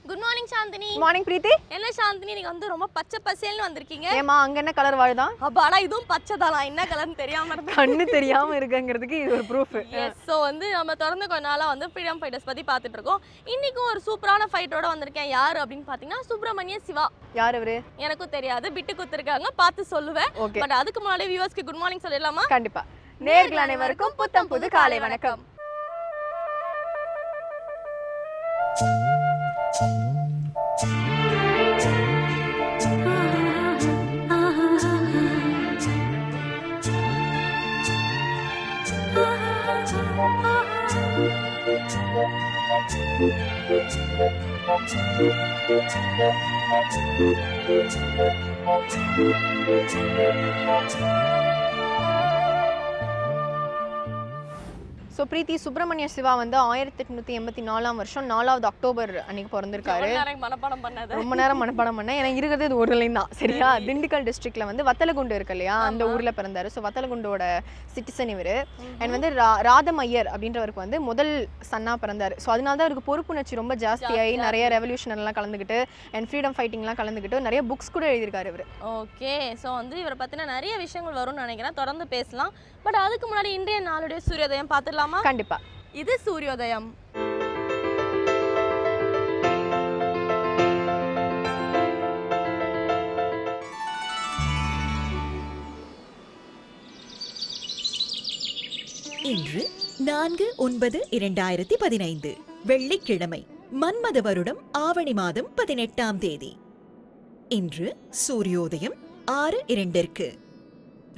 Good morning Shandini. Good morning Preeti. என்ன சாந்தினி நீங்க வந்து ரொம்ப பச்சை பசேல்னு வந்திருக்கீங்க. ஏமா அங்க என்ன கலர் வாழுதா? அப்பாடா இதுவும் பச்சை தான். என்ன கலர்னு தெரியாம இருந்தது. கண்ணு தெரியாம இருக்குங்கிறதுக்கு இது ஒரு ப்ரூஃப். எஸ் சோ வந்து நம்ம தொடர்ந்து கொஞ்ச நாளா வந்து ஃப்ரீடம் ஃபைட்டர்ஸ் பத்தி பார்த்துட்டு இருக்கோம். இன்னைக்கு ஒரு சூப்பரான ஃபைட்டரோட வந்திருக்கேன். யார் அப்படினு பாத்தீங்கன்னா சுப்ரமணிய சிவா. யார் அவரு? எனக்கும் தெரியாது. பிட்டு குத்துறாங்க. பார்த்து சொல்லுவேன். பட் அதுக்கு முன்னாடி வியூவர்ஸ்க்கு குட் மார்னிங் சொல்லிடலாமா? கண்டிப்பா. நேயர்கள் அனைவருக்கும் புத்தம் புது காலை வணக்கம். So Preeti சுப்ரமணிய சிவா வந்து 1884 வருஷம் 4வது அக்டோபர் அன்னைக்கு பிறந்திருக்காரு. ரொம்ப நேரம் மனப்பாடம் பண்ணேன். ஏன்னா இருக்கிறது இது ஒரு லைன் தான். சரியா? திண்டுக்கல் டிஸ்ட்ரிக்ட்ல வந்து வத்தலகுண்டு இருக்கு இல்லையா, அந்த ஊர்ல பிறந்தாரு. ஸோ வத்தலகுண்டோட சிட்டிசன் இவரு. அண்ட் வந்து ராதமையர் அப்படின்றவருக்கு வந்து முதல் சன்னா பிறந்தாரு. ஸோ அதனால தான் அவருக்கு பொறுப்புணர்ச்சி ரொம்ப ஜாஸ்தியாகி நிறைய ரெவல்யூஷன் எல்லாம் கலந்துக்கிட்டு அண்ட் ஃப்ரீடம் ஃபைட்டிங்லாம் கலந்துக்கிட்டு நிறைய புக்ஸ் கூட எழுதியிருக்காரு இவர். ஓகே. ஸோ வந்து இவரை பற்றின நிறைய விஷயங்கள் வரும்னு நினைக்கிறேன். தொடர்ந்து பேசலாம். பட் அதுக்கு முன்னாடி இன்றைய நாளுடைய சூரியோதயம் பார்த்துடலாம். கண்டிப்பா. இது சூரியோதயம். இன்று 4/9/2015 வெள்ளிக்கிழமை, மன்மத வருடம் ஆவணி மாதம் 18ஆம் தேதி. இன்று சூரியோதயம் 6:02.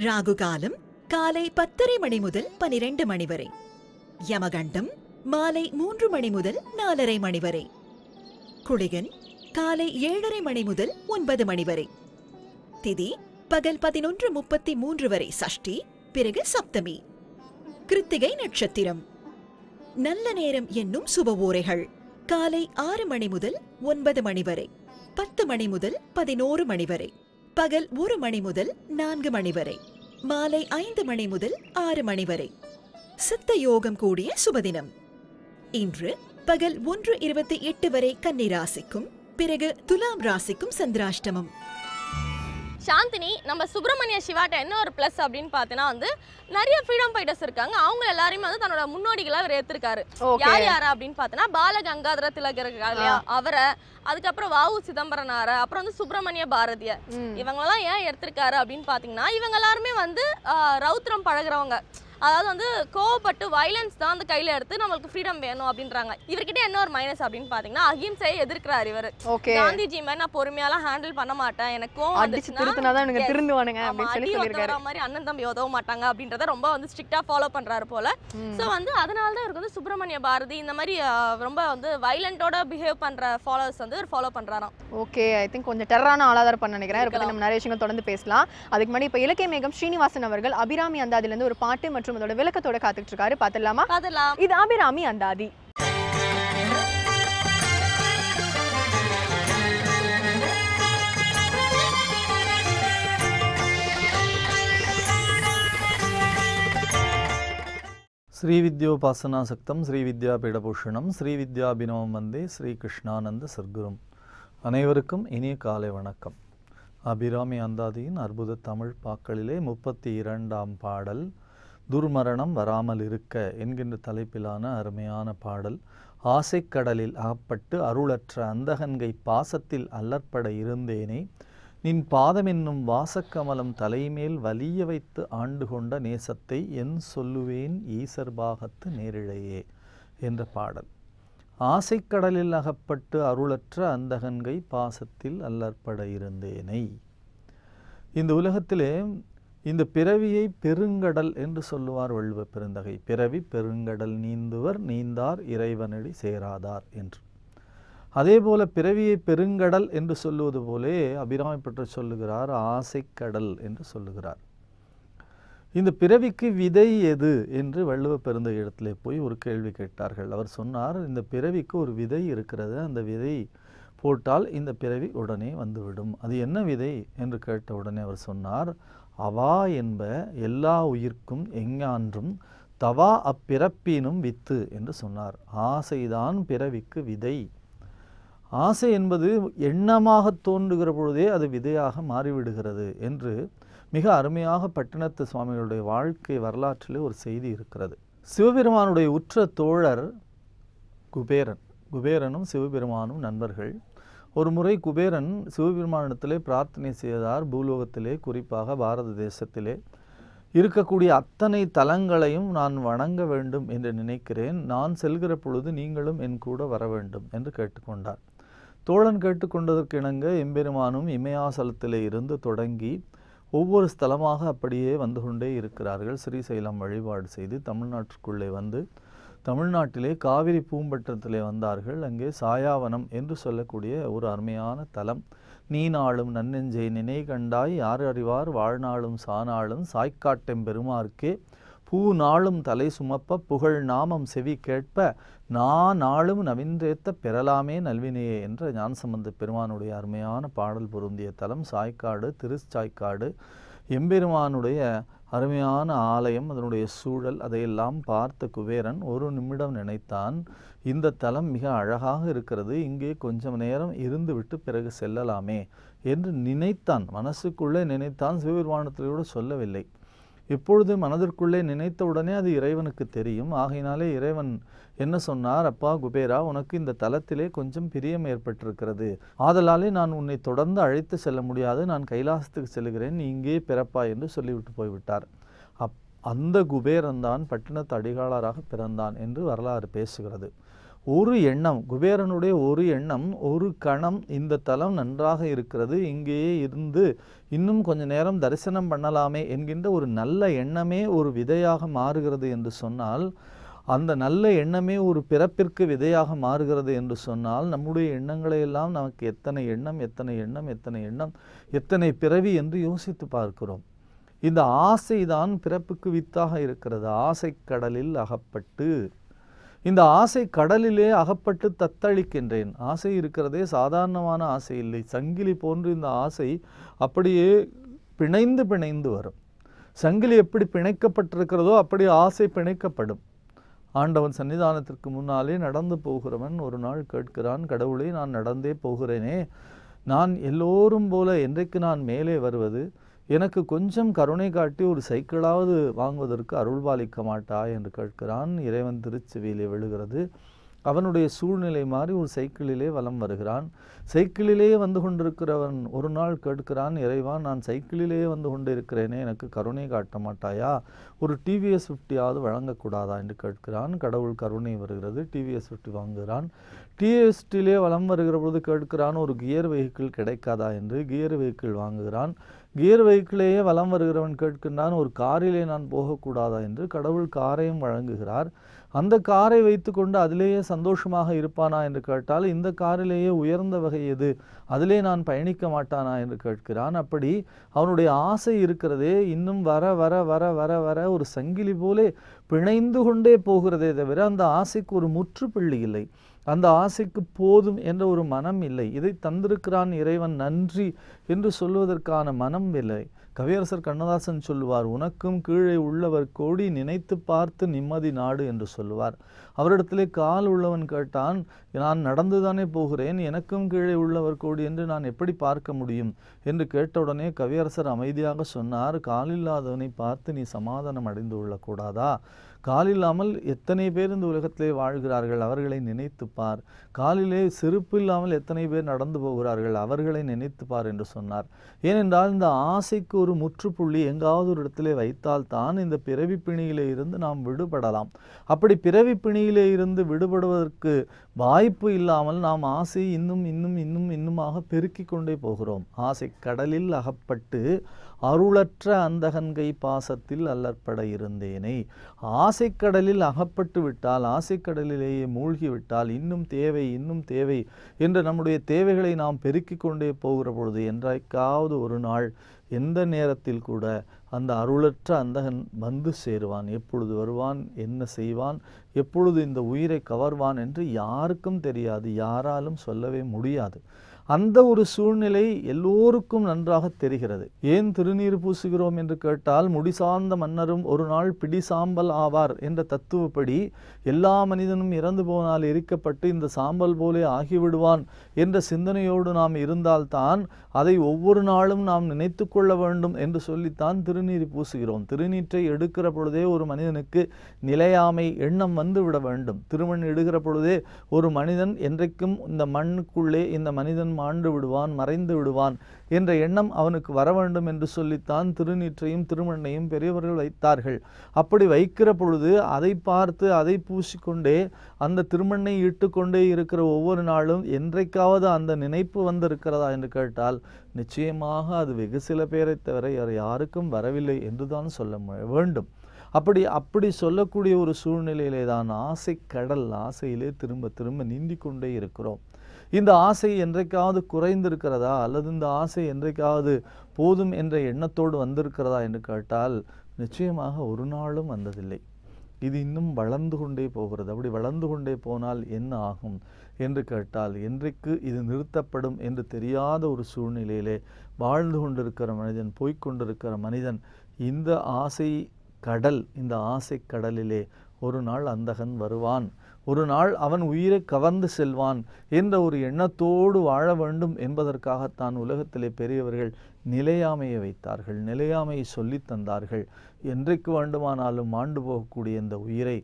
ராகு காலம் காலை 10:30 மணி முதல் 12 மணி வரை. யமகண்டம் மாலை 3 மணி முதல் 4:30 மணி வரை. குளிகன் காலை 7:30 மணி முதல் 9 மணி வரை. திதி பகல் 11:33 வரை சஷ்டி, பிறகு சப்தமி. கிருத்திகை நட்சத்திரம். நல்ல நேரம் என்னும் சுபவோரைகள் காலை 6 மணி முதல் 9 மணி வரை, 10 மணி முதல் 11 மணி வரை, பகல் 1 மணி முதல் 4 மணி வரை, மாலை 5 மணி முதல் 6 மணி வரை. சித்த யோகம் கூடிய சுபதினம். இன்று பகல் 1:28 வரை கன்னி ராசிக்கும், பிறகு துலாம் ராசிக்கும் சந்திராஷ்டமம். சாந்தினி, நம்ம சுப்ரமணிய சிவாட்ட என்ன ஒரு பிளஸ் அப்படின்னு பார்த்தீங்கன்னா வந்து நிறைய ஃப்ரீடம் ஃபைட்டர்ஸ் இருக்காங்க. அவங்க எல்லாரையும் வந்து தன்னோட முன்னோடிகளா அவர் ஏற்றிருக்காரு. யார் யாரா அப்படின்னு பார்த்தோன்னா பாலகங்காதர திலகர் இல்லையா, அவரை, அதுக்கப்புறம் வாவு சிதம்பரனார, அப்புறம் வந்து சுப்பிரமணிய பாரதியார், இவங்களெல்லாம் ஏன் எடுத்திருக்காரு அப்படின்னு பார்த்தீங்கன்னா இவங்க எல்லாருமே வந்து ரௌத்ரம் பழகிறவங்க. அதாவது வந்து கோவப்பட்டு வயலன்ஸ் தான் அந்த கையில எடுத்து நம்மளுக்கு ஃப்ரீடம் வேணும் அப்படின்றாங்க. இவர்கிட்ட என்ன ஒரு மைனஸ் அப்படின்னு பாத்தீங்கன்னா அஹிம்சையை எதிர்க்கிறார் இவர். காந்திஜி மாதிரி நான் பொறுமையாலாம் ஹேண்டில் பண்ண மாட்டேன், எனக்கு கோவம் வந்துச்சுன்னா மாதிரி அண்ணன் தம்பி உதவ மாட்டாங்க அப்படின்றத ரொம்ப வந்து ஸ்ட்ரிக்டா ஃபாலோ பண்றாரு போல. சோ வந்து அதனால தான் இவருக்கு வந்து சுப்பிரமணிய பாரதி இந்த மாதிரி ரொம்ப வந்து வயலண்டோட பிஹேவ் பண்ற ஃபாலோவர்ஸ் வந்து இவர் ஃபாலோ பண்றாராம். ஓகே, ஐ திங்க் கொஞ்சம் டெரரான ஆளாதார் பண்ண நினைக்கிறேன். இதை பத்தி நம்ம நிறைய விஷயங்கள் தொடர்ந்து பேசலாம். அதுக்கு முன்னாடி இப்ப இலக்கிய மேகம் ஸ்ரீனிவாசன் அவர்கள் அபிராமி அந்தாதில இருந்து ஒரு பாட்டு மற்றும் அதோட விளக்கத்தோட காத்துட்டு இருக்காரு. பாத்துடலாமா? இது அபிராமி அந்தாதி. ஸ்ரீவித்யோபாசனாசக்தம் ஸ்ரீவித்யாபீடபூஷணம் ஸ்ரீவித்யாபினவம் வந்தே ஸ்ரீ கிருஷ்ணானந்த சர்க்குரும். அனைவருக்கும் இனிய காலை வணக்கம். அபிராமி அந்தாதியின் அற்புத தமிழ் பாக்களிலே 32ஆம் பாடல் துர்மரணம் வராமல் இருக்க என்கின்ற தலைப்பிலான அருமையான பாடல். ஆசைக்கடலில் அகப்பட்டு அருளற்ற அந்தகன்கை பாசத்தில் அல்லற்பட இருந்தேனே, நின் பாதமென்னும் வாசக்கமலம் தலைமேல் வலிய வைத்து ஆண்டு கொண்ட நேசத்தை என் சொல்லுவேன் ஈசர்பாகத்து நேரிழையே என்ற பாடல். ஆசைக்கடலில் அகப்பட்டு அருளற்ற அந்தகன்கை பாசத்தில் அல்லற்பட இருந்தேனை. இந்த உலகத்திலே இந்த பிறவியை பெருங்கடல் என்று சொல்லுவார் வள்ளுவ பெருந்தகை. பிறவி பெருங்கடல் நீந்துவர் நீந்தார் இறைவனடி சேராதார் என்று. அதே போல பிறவியை பெருங்கடல் என்று சொல்லுவது போலே அபிராமி பற்றி சொல்லுகிறார் ஆசைக்கடல் என்று சொல்லுகிறார். இந்த பிறவிக்கு விதை எது என்று வள்ளுவ பெருந்தகை இடத்திலே போய் ஒரு கேள்வி கேட்டார்கள். அவர் சொன்னார், இந்த பிறவிக்கு ஒரு விதை இருக்கிறது, அந்த விதை போட்டால் இந்த பிறவி உடனே வந்துவிடும். அது என்ன விதை என்று கேட்ட உடனே அவர் சொன்னார், அவா என்ப எல்லா உயிர்க்கும் எஞ்ஞான்றும் தவா அப்பிறப்பினும் வித்து என்று சொன்னார். ஆசைதான் பிறவிக்கு விதை. ஆசை என்பது எண்ணமாக தோன்றுகிற பொழுதே அது விதையாக மாறிவிடுகிறது என்று மிக அருமையாக பட்டினத்து சுவாமிகளுடைய வாழ்க்கை வரலாற்றிலே ஒரு செய்தி இருக்கிறது. சிவபெருமானுடைய உற்ற தோழர் குபேரன். குபேரனும் சிவபெருமானும் நண்பர்கள். ஒரு முறை குபேரன் சிவபெருமானிடத்திலே பிரார்த்தனை செய்தார். பூலோகத்திலே, குறிப்பாக பாரத தேசத்திலே இருக்கக்கூடிய அத்தனை தலங்களையும் நான் வணங்க வேண்டும் என்று நினைக்கிறேன். நான் செல்கிற பொழுது நீங்களும் என் கூட வர வேண்டும் என்று கேட்டுக்கொண்டார். தோழன் கேட்டுக்கொண்டதற்கு இணங்க எம்பெருமானும் இமயாசலத்திலே இருந்து தொடங்கி ஒவ்வொரு ஸ்தலமாக அப்படியே வந்து கொண்டே இருக்கிறார்கள். ஸ்ரீசைலம் வழிபாடு செய்து தமிழ்நாட்டிற்குள்ளே வந்து தமிழ்நாட்டிலே காவிரி பூம்பற்றத்திலே வந்தார்கள். அங்கே சாயாவனம் என்று சொல்லக்கூடிய ஒரு அருமையான தலம். நீ நாளும் நன்னெஞ்சை நினை கண்டாய் யார் அறிவார் வாழ்நாளும் சாநாளும் சாய்க்காட்டெம் பெருமார்க்கே பூ நாளும் தலை சுமப்ப புகழ் நாமம் செவி கேட்ப நாளும் நவின்றேத்த பெறலாமே நல்வினையே என்ற ஞானசம்பந்த பெருமானுடைய அருமையான பாடல் பொருந்திய தலம் சாய்க்காடு. திருச்சாய்க்காடு எம்பெருமானுடைய அருமையான ஆலயம், அதனுடைய சூழல், அதையெல்லாம் பார்த்த குபேரன் ஒரு நிமிடம் நினைத்தான், இந்த தலம் மிக அழகாக இருக்கிறது, இங்கே கொஞ்சம் நேரம் இருந்துவிட்டு பிறகு செல்லலாமே என்று நினைத்தான். மனசுக்குள்ளே நினைத்தான், சிவபெருமானத்திலோடு சொல்லவில்லை. இப்பொழுது மனதிற்குள்ளே நினைத்தவுடனே அது இறைவனுக்கு தெரியும். ஆகையினாலே இறைவன் என்ன சொன்னார், அப்பா குபேரா, உனக்கு இந்த தலத்திலே கொஞ்சம் பிரியம் ஏற்பட்டிருக்கிறது, ஆதலாலே நான் உன்னை தொடர்ந்து அழைத்து செல்ல முடியாது, நான் கைலாசத்துக்கு செல்கிறேன், நீ இங்கே பிறப்பா என்று சொல்லிவிட்டு போய்விட்டார். அந்த குபேரன் தான் பட்டினத்து அடிகாலராக பிறந்தான் என்று வரலாறு பேசுகிறது. ஒரு எண்ணம், குபேரனுடைய ஒரு எண்ணம், ஒரு கணம், இந்த தலம் நன்றாக இருக்கிறது, இங்கேயே இருந்து இன்னும் கொஞ்ச நேரம் தரிசனம் பண்ணலாமே என்கின்ற ஒரு நல்ல எண்ணமே ஒரு விதையாக மாறுகிறது என்று சொன்னால், அந்த நல்ல எண்ணமே ஒரு பிறப்பிற்கு விதையாக மாறுகிறது என்று சொன்னால், நம்முடைய எண்ணங்களை எல்லாம் நமக்கு எத்தனை எண்ணம் எத்தனை எண்ணம் எத்தனை எண்ணம் எத்தனை பிறவி என்று யோசித்து பார்க்கிறோம். இந்த ஆசைதான் பிறப்புக்கு வித்தாக இருக்கிறது. ஆசை கடலில் அகப்பட்டு, இந்த ஆசை கடலிலே அகப்பட்டு தத்தளிக்கின்றேன். ஆசை இருக்கிறதே சாதாரணமான ஆசை இல்லை. சங்கிலி போன்று இந்த ஆசை அப்படியே பிணைந்து பிணைந்து வரும். சங்கிலி எப்படி பிணைக்கப்பட்டிருக்கிறதோ அப்படி ஆசை பிணைக்கப்படும். ஆண்டவன் சன்னிதானத்திற்கு முன்னாலே நடந்து போகிறவன் ஒரு நாள் கேட்கிறான், கடவுளே, நான் நடந்தே போகிறேனே, நான் எல்லோரும் போல என்றைக்கு நான் மேலே வருவது, எனக்கு கொஞ்சம் கருணை காட்டி ஒரு சைக்கிளாவது வாங்குவதற்கு அருள்பாலிக்க மாட்டா என்று கேட்கிறான். இறைவன் திருச்செவியிலே விழுகிறது. அவனுடைய சூழ்நிலை மாறி ஒரு சைக்கிளிலே வலம் வருகிறான். சைக்கிளிலே வந்து கொண்டிருக்கிறவன் ஒரு நாள் கேட்கிறான், இறைவா, நான் சைக்கிளிலே வந்து கொண்டு இருக்கிறேனே, எனக்கு கருணை காட்ட மாட்டாயா, ஒரு டிவிஎஸ் 50 வழங்கக்கூடாதா என்று கேட்கிறான். கடவுள் கருணை வருகிறது. டிவிஎஸ் 50 வாங்குகிறான். டிஎஸ்டிலே வலம் வருகிற பொழுது கேட்கிறான், ஒரு கியர் வெஹிக்கிள் கிடைக்காதா என்று. கியர் வெஹிக்கிள் வாங்குகிறான். கியர் வெஹிக்கிளேயே வலம் வருகிறவன் கேட்கின்றான், ஒரு காரிலே நான் போகக்கூடாதா என்று. கடவுள் காரையும் வழங்குகிறார். அந்த காரை வைத்து கொண்டு அதிலேயே சந்தோஷமாக இருப்பானா என்று கேட்டால், இந்த காரிலேயே உயர்ந்த வகை எது, அதிலே நான் பயணிக்க மாட்டானா என்று கேட்கிறான். அப்படி அவனுடைய ஆசை இருக்கிறதே இன்னும் வர வர வர வர வர ஒரு சங்கிலி போலே பிணைந்து கொண்டே போகிறதே தவிர அந்த ஆசைக்கு ஒரு முற்றுப்புள்ளி இல்லை. அந்த ஆசைக்கு போதும் என்ற ஒரு மனம் இல்லை. இதை தந்திருக்கிறான் இறைவன், நன்றி என்று சொல்வதற்கான மனம் இல்லை. கவியரசர் கண்ணதாசன் சொல்லுவார், உனக்கும் கீழே உள்ளவர் கோடி நினைத்து பார்த்து நிம்மதி நாடு என்று சொல்லுவார். அவரிடத்திலே கால் உள்ளவன் கேட்டான், நான் நடந்துதானே போகிறேன், எனக்கும் கீழே உள்ளவர் கோடி என்று நான் எப்படி பார்க்க முடியும் என்று கேட்டவுடனே கவியரசர் அமைதியாக சொன்னார், காலில்லாதவனை பார்த்து நீ சமாதானம் அடைந்து கொள்ளக்கூடாதா? காலில்லாமல் எத்தனை பேர் இந்த உலகத்திலே வாழ்கிறார்கள், அவர்களை நினைத்துப்பார். காலிலே செருப்பு இல்லாமல் எத்தனை பேர் நடந்து போகிறார்கள், அவர்களை நினைத்துப்பார் என்று சொன்னார். ஏனென்றால் இந்த ஆசைக்கு ஒரு முற்றுப்புள்ளி எங்காவது ஒரு இடத்திலே வைத்தால்தான் இந்த பிறவி பிணியிலே இருந்து நாம் விடுபடலாம். அப்படி பிறவி பிணியிலே இருந்து விடுபடுவதற்கு வாய்ப்பு இல்லாமல் நாம் ஆசை இன்னும் இன்னும் இன்னும் இன்னுமாக பெருக்கி கொண்டே போகிறோம். ஆசை கடலில் அகப்பட்டு அருளற்ற அந்தகன்கை பாசத்தில் அல்லற்பட இருந்தேனே. ஆசைக்கடலில் அகப்பட்டு விட்டால், ஆசைக்கடலிலேயே மூழ்கி விட்டால், இன்னும் தேவை இன்னும் தேவை என்ற நம்முடைய தேவைகளை நாம் பெருக்கி கொண்டே போகிற பொழுது என்றைக்காவது ஒரு நாள் எந்த நேரத்தில் கூட அந்த அருளற்ற அந்தகன் வந்து சேருவான். எப்பொழுது வருவான், என்ன செய்வான், எப்பொழுது இந்த உயிரை கவர்வான் என்று யாருக்கும் தெரியாது, யாராலும் சொல்லவே முடியாது. அந்த ஒரு சூழ்நிலை எல்லோருக்கும் நன்றாக தெரிகிறது. ஏன் திருநீர் பூசுகிறோம் என்று கேட்டால், முடிசார்ந்த மன்னரும் ஒரு நாள் பிடிசாம்பல் ஆவார் என்ற தத்துவப்படி எல்லா மனிதனும் இறந்து போனால் எரிக்கப்பட்டு இந்த சாம்பல் போலே ஆகிவிடுவான் என்ற சிந்தனையோடு நாம் இருந்தால்தான் அதை ஒவ்வொரு நாளும் நாம் நினைத்து கொள்ள வேண்டும் என்று சொல்லித்தான் திருநீர் பூசுகிறோம். திருநீற்றை எடுக்கிற பொழுதே ஒரு மனிதனுக்கு நிலையாமை எண்ணம் வந்து விட வேண்டும். திருமண் எடுக்கிற பொழுதே ஒரு மனிதன் என்றைக்கும் இந்த மண்ணுக்குள்ளே இந்த மனிதன் மாண்டு விடுவான், மறைந்து விடுவான் என்ற எண்ணம் அவனுக்கு வர வேண்டும் என்று சொல்லித்தான் திருநீற்றையும் திருமண்ணையும் பெரியவர்கள் வைத்தார்கள். அப்படி வைக்கிற பொழுது அதை பார்த்து அதை பூசிக்கொண்டே அந்த திருமண்ணை இட்டுக்கொண்டே இருக்கிற ஒவ்வொரு நாளும் என்றைக்காவது அந்த நினைப்பு வந்திருக்கிறதா என்று கேட்டால் நிச்சயமாக அது வெகு சில பேரை தவிர யாருக்கும் வரவில்லை என்றுதான் சொல்ல வேண்டும். அப்படி சொல்லக்கூடிய ஒரு சூழ்நிலையிலே தான் ஆசை கடல், ஆசையிலே திரும்ப திரும்ப நீந்தி கொண்டே இருக்கிறோம். இந்த ஆசை என்றைக்காவது குறைந்திருக்கிறதா, அல்லது இந்த ஆசை என்றைக்காவது போதும் என்ற எண்ணத்தோடு வந்திருக்கிறதா என்று கேட்டால் நிச்சயமாக ஒரு நாளும் வந்ததில்லை. இது இன்னும் வளர்ந்து கொண்டே போகிறது. அப்படி வளர்ந்து கொண்டே போனால் என்ன ஆகும் என்று கேட்டால், என்றைக்கு இது நிறுத்தப்படும் என்று தெரியாத ஒரு சூழ்நிலையிலே வாழ்ந்து கொண்டிருக்கிற மனிதன், போய்கொண்டிருக்கிற மனிதன் இந்த ஆசை கடல், இந்த ஆசை கடலிலே ஒரு நாள் அந்தகன் வருவான், ஒரு நாள் அவன் உயிரை கவர்ந்து செல்வான் என்ற ஒரு எண்ணத்தோடு வாழ வேண்டும் என்பதற்காகத்தான் உலகத்திலே பெரியவர்கள் நிலையாமையை வைத்தார்கள், நிலையாமையை சொல்லி தந்தார்கள். என்றைக்கு வேண்டுமானாலும் மாண்டு போகக்கூடிய இந்த உயிரை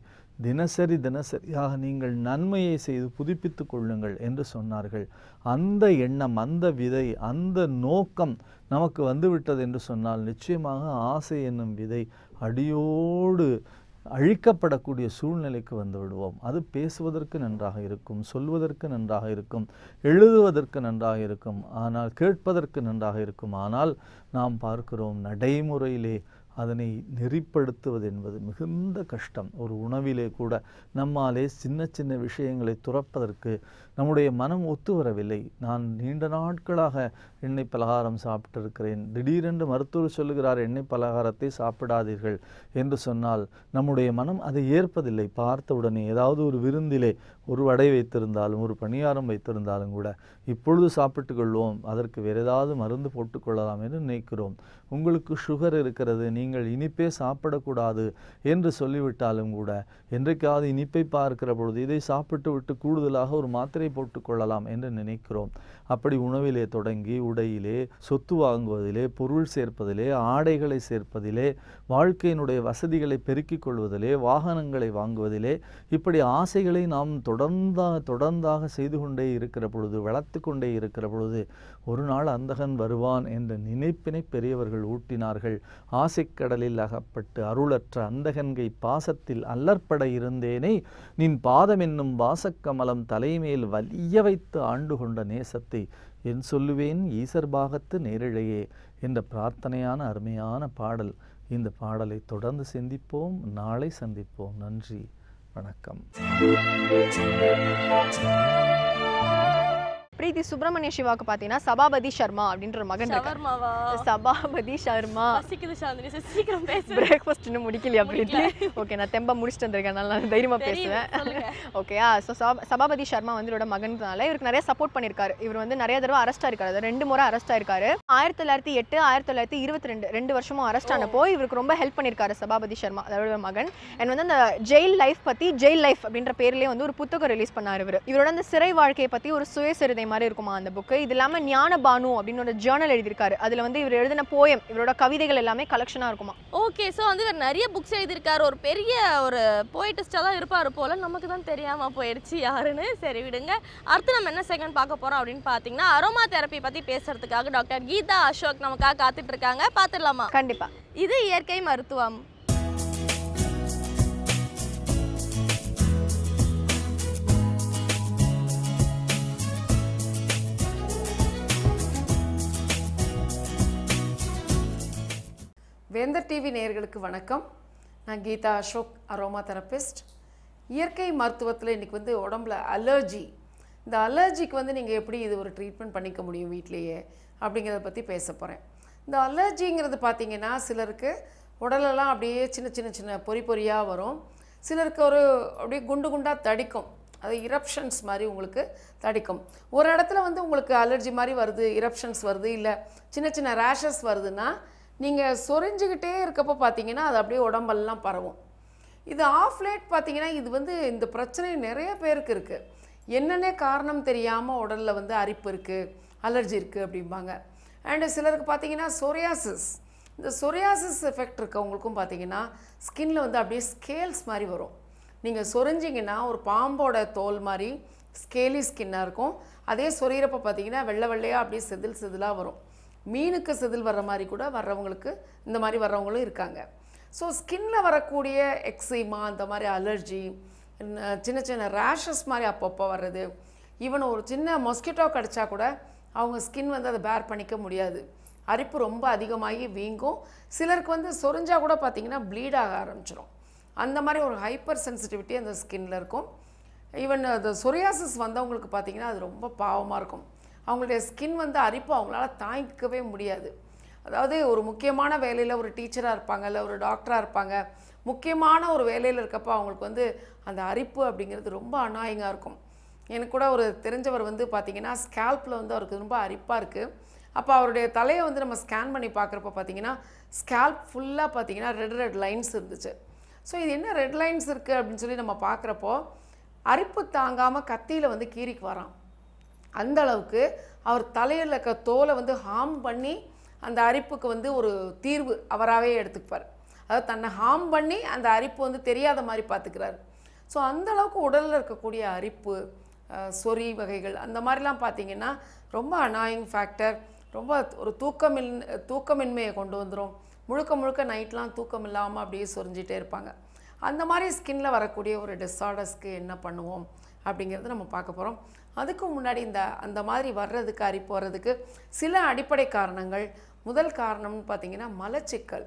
தினசரியாக நீங்கள் நன்மையை செய்து புதுப்பித்து கொள்ளுங்கள் என்று சொன்னார்கள். அந்த எண்ணம், அந்த விதை, அந்த நோக்கம் நமக்கு வந்துவிட்டது என்று சொன்னால் நிச்சயமாக ஆசை என்னும் விதை அடியோடு அழிக்கப்படக்கூடிய சூழ்நிலைக்கு வந்து விடுவோம். அது பேசுவதற்கு நன்றாக இருக்கும், சொல்வதற்கு நன்றாக இருக்கும், எழுதுவதற்கு நன்றாக இருக்கும், ஆனால் கேட்பதற்கு நன்றாக இருக்கும். ஆனால் நாம் பார்க்கிறோம் நடைமுறையிலே அதனை நெறிப்படுத்துவது என்பது மிகுந்த கஷ்டம். ஒரு உணவிலே கூட நம்மாலே சின்ன சின்ன விஷயங்களை துறப்பதற்கு நம்முடைய மனம் ஒத்து வரவில்லை. நான் நீண்ட நாட்களாக எண்ணெய் பலகாரம் சாப்பிட்டிருக்கிறேன், திடீரென்று மருத்துவர் சொல்லுகிறார் எண்ணெய் பலகாரத்தை சாப்பிடாதீர்கள் என்று சொன்னால் நம்முடைய மனம் அதை ஏற்பதில்லை. பார்த்தவுடனே ஏதாவது ஒரு விருந்திலே ஒரு வடை வைத்திருந்தாலும் ஒரு பணியாரம் வைத்திருந்தாலும் கூட இப்பொழுது சாப்பிட்டு கொள்வோம், அதற்கு வேறு ஏதாவது மருந்து போட்டுக்கொள்ளலாம் என்று நினைக்கிறோம். உங்களுக்கு சுகர் இருக்கிறது, நீங்கள் இனிப்பே சாப்பிடக்கூடாது என்று சொல்லிவிட்டாலும் கூட என்றைக்காவது இனிப்பை பார்க்கிற பொழுது இதை சாப்பிட்டு விட்டு கூடுதலாக ஒரு மாத்திரை போட்டுக்கொள்ளலாம் என்று நினைக்கிறோம். அப்படி உணவிலே தொடங்கி உடையிலே, சொத்து வாங்குவதிலே, பொருள் சேர்ப்பதிலே, ஆடைகளை சேர்ப்பதிலே, வாழ்க்கையினுடைய வசதிகளை பெருக்கிக் கொள்வதிலே, வாகனங்களை வாங்குவதிலே, இப்படி ஆசைகளை நாம் தொடர்ந்தாக செய்து கொண்டே இருக்கிற பொழுது, வளர்த்து கொண்டே இருக்கிற பொழுது ஒரு நாள் அந்தகன் வருவான் என்ற நினைப்பினை பெரியவர்கள் ஊட்டினார்கள். ஆசைக்கடலில் அகப்பட்டு அருளற்ற அந்தகன்கை பாசத்தில் அல்லற்பட இருந்தேனே, நின் பாதம் என்னும் வாசக்கமலம் தலைமேல் வலிய வைத்து ஆண்டு கொண்ட நேசத்தை என் சொல்லுவேன் ஈசர் பாகத்து நேரிழையே என்ற பிரார்த்தனையான அருமையான பாடல். இந்த பாடலை தொடர்ந்து சிந்திப்போம், நாளை சந்திப்போம். நன்றி, வணக்கம். பிரீத்தி சுப்பிரமணிய சிவாக்கு பார்த்தீங்கன்னா சபாபதி சர்மா அப்படின்ற ஒரு மகன் இருக்காரு. சபாபதி சர்மா பிரேக்ஃபாஸ்ட் இன்னும் முடிக்கலையா பிரீத்தி? ஓகே, நான் தெம்பா முடிச்சுட்டு வந்திருக்கேன், நான் தைரியமா பேசுவேன். ஓகேயா? ஸோ சபாபதி சர்மா வந்து இவரோட மகன்றதுனால இவருக்கு நிறைய சப்போர்ட் பண்ணியிருக்காரு. இவர் வந்து நிறைய தடவை அரெஸ்ட் ஆயிருக்காரு, 2 முறை அரெஸ்ட் ஆயிருக்காரு. 1908 1922 2 வருஷமும் அரெஸ்ட் ஆனப்போ இவருக்கு ரொம்ப ஹெல்ப் பண்ணியிருக்காரு சபாபதி சர்மா, அதோட மகன். அண்ட் வந்து அந்த ஜெயில் லைஃப் பத்தி, ஜெயில் லைஃப் அப்படின்ற பேர்லேயே வந்து ஒரு புத்தகம் ரிலீஸ் பண்ணார். இவரோட அந்த சிறை வாழ்க்கையை பத்தி ஒரு சுயசரிதை மாதிரி இருக்குமா அந்த புக்கு. இது இல்லாம ஞான பானு அப்படின்னு ஒரு ஜேர்னல் எழுதியிருக்காரு. அதுல வந்து இவர் எழுதின போயம், இவரோட கவிதைகள் எல்லாமே கலெக்ஷனா இருக்குமா. ஓகே, ஸோ வந்து இவர் நிறைய புக்ஸ் எழுதியிருக்காரு, ஒரு பெரிய ஒரு போயிட்டிஸ்டா தான் இருப்பாரு போல. நமக்கு தான் தெரியாம போயிடுச்சு யாருன்னு. சரி விடுங்க. அடுத்து நம்ம என்ன செகண்ட் பார்க்க போறோம் அப்படின்னு பாத்தீங்கன்னா அரோமா தெரப்பி பத்தி பேசுறதுக்காக டாக்டர் கீதா அசோக் நமக்காக காத்துட்டு இருக்காங்க. பாத்துடலாமா? கண்டிப்பா. இது இயற்கை மருத்துவம். வேந்தர் டிவி நேயர்களுக்கு வணக்கம். நான் கீதா அசோக், அரோமா தெரபிஸ்ட். இயற்கை மருத்துவத்தில் இன்றைக்கி வந்து உடம்புல அலர்ஜி, இந்த அலர்ஜிக்கு வந்து நீங்கள் எப்படி இது ஒரு ட்ரீட்மெண்ட் பண்ணிக்க முடியும் வீட்டிலையே அப்படிங்கிறத பற்றி பேச போகிறேன். இந்த அலர்ஜிங்கிறது பார்த்திங்கன்னா சிலருக்கு உடலெல்லாம் அப்படியே சின்ன சின்ன சின்ன பொறி பொறியாக வரும், சிலருக்கு ஒரு அப்படியே குண்டு குண்டாக தடிக்கும், அது இரப்ஷன்ஸ் மாதிரி உங்களுக்கு தடிக்கும். ஒரு இடத்துல வந்து உங்களுக்கு அலர்ஜி மாதிரி வருது, இரப்ஷன்ஸ் வருது, இல்லை சின்ன சின்ன ரேஷஸ் வருதுன்னா நீங்கள் சொரிஞ்சுக்கிட்டே இருக்கப்போ பார்த்தீங்கன்னா அது அப்படியே உடம்பெல்லாம் பரவும். இது ஆஃப் லேட் பார்த்தீங்கன்னா இது வந்து இந்த பிரச்சனை நிறைய பேருக்கு இருக்குது. என்னென்ன காரணம் தெரியாமல் உடலில் வந்து அரிப்பு இருக்குது, அலர்ஜி இருக்குது அப்படிம்பாங்க. அண்டு சிலருக்கு பார்த்தீங்கன்னா சொரியாசிஸ், இந்த சொரியாசிஸ் எஃபெக்ட் இருக்கவங்களுக்கும் பார்த்தீங்கன்னா ஸ்கின்ல வந்து அப்படியே ஸ்கேல்ஸ் மாதிரி வரும். நீங்கள் சொரிஞ்சிங்கன்னா ஒரு பாம்போட தோல் மாதிரி ஸ்கேலி ஸ்கின்னாக இருக்கும். அதே சொரியிறப்ப பார்த்தீங்கன்னா வெள்ளை வெள்ளையாக அப்படியே செதில் செதிலாக வரும். மீனுக்கு செதில் வர்ற மாதிரி கூட வர்றவங்களுக்கு இந்த மாதிரி வர்றவங்களும் இருக்காங்க. ஸோ ஸ்கின்ல வரக்கூடிய எக்ஸிமா, அந்த மாதிரி அலர்ஜி, சின்ன சின்ன ரேஷஸ் மாதிரி அப்பப்போ வர்றது, ஈவன் ஒரு சின்ன மொஸ்கிட்டோ கடிச்சா கூட அவங்க ஸ்கின் வந்து அதை பேர் பண்ணிக்க முடியாது, அரிப்பு ரொம்ப அதிகமாகி வீங்கும். சிலருக்கு வந்து சொரிஞ்சா கூட பார்த்திங்கன்னா ப்ளீட் ஆக ஆரம்பிச்சிடும். அந்த மாதிரி ஒரு ஹைப்பர் சென்சிட்டிவிட்டி அந்த ஸ்கின்ல இருக்கும். ஈவன் அந்த சொரியாசிஸ் வந்தவங்களுக்கு பார்த்திங்கன்னா அது ரொம்ப பாவமாக இருக்கும். அவங்களுடைய ஸ்கின் வந்து அரிப்பு அவங்களால தாங்கிக்கவே முடியாது. அதாவது ஒரு முக்கியமான வேலையில் ஒரு டீச்சராக இருப்பாங்க, இல்லை ஒரு டாக்டராக இருப்பாங்க, முக்கியமான ஒரு வேலையில் இருக்கப்போ அவங்களுக்கு வந்து அந்த அரிப்பு அப்படிங்கிறது ரொம்ப அநாயகமாக இருக்கும். எனக்கு கூட ஒரு தெரிஞ்சவர் வந்து பார்த்திங்கன்னா ஸ்கேல்ப்பில் வந்து அவருக்கு ரொம்ப அரிப்பாக இருக்குது. அப்போ அவருடைய தலையை வந்து நம்ம ஸ்கேன் பண்ணி பார்க்குறப்ப பார்த்திங்கன்னா ஸ்கேல்ப் ஃபுல்லாக பார்த்திங்கன்னா ரெட் லைன்ஸ் இருந்துச்சு. ஸோ இது என்ன ரெட் லைன்ஸ் இருக்குது அப்படின்னு சொல்லி நம்ம பார்க்குறப்போ அரிப்பு தாங்காமல் கத்தியில் வந்து கீறிக்கு வரான். அந்த அளவுக்கு அவர் தலையில் இருக்க தோலை வந்து ஹார்ம் பண்ணி அந்த அரிப்புக்கு வந்து ஒரு தீர்வு அவராகவே எடுத்துக்குவார். அதாவது தன்னை ஹார்ம் பண்ணி அந்த அரிப்பு வந்து தெரியாத மாதிரி பார்த்துக்கிறாரு. ஸோ அந்தளவுக்கு உடலில் இருக்கக்கூடிய அரிப்பு, சொறி வகைகள் அந்த மாதிரிலாம் பார்த்திங்கன்னா ரொம்ப அனாயிங் ஃபேக்டர். ரொம்ப ஒரு தூக்கமின்மையை கொண்டு வந்துடும். முழுக்க முழுக்க நைட்லாம் தூக்கம் இல்லாமல் அப்படியே சொரிஞ்சிட்டே இருப்பாங்க. அந்த மாதிரி ஸ்கின்ல வரக்கூடிய ஒரு டிஸார்டர்ஸ்க்கு என்ன பண்ணுவோம் அப்படிங்கிறது நம்ம பார்க்க போகிறோம். அதுக்கு முன்னாடி அந்த மாதிரி வர்றதுக்கு, அரிப்பு வர்றதுக்கு சில அடிப்படை காரணங்கள். முதல் காரணம்னு பார்த்திங்கன்னா மலச்சிக்கல்.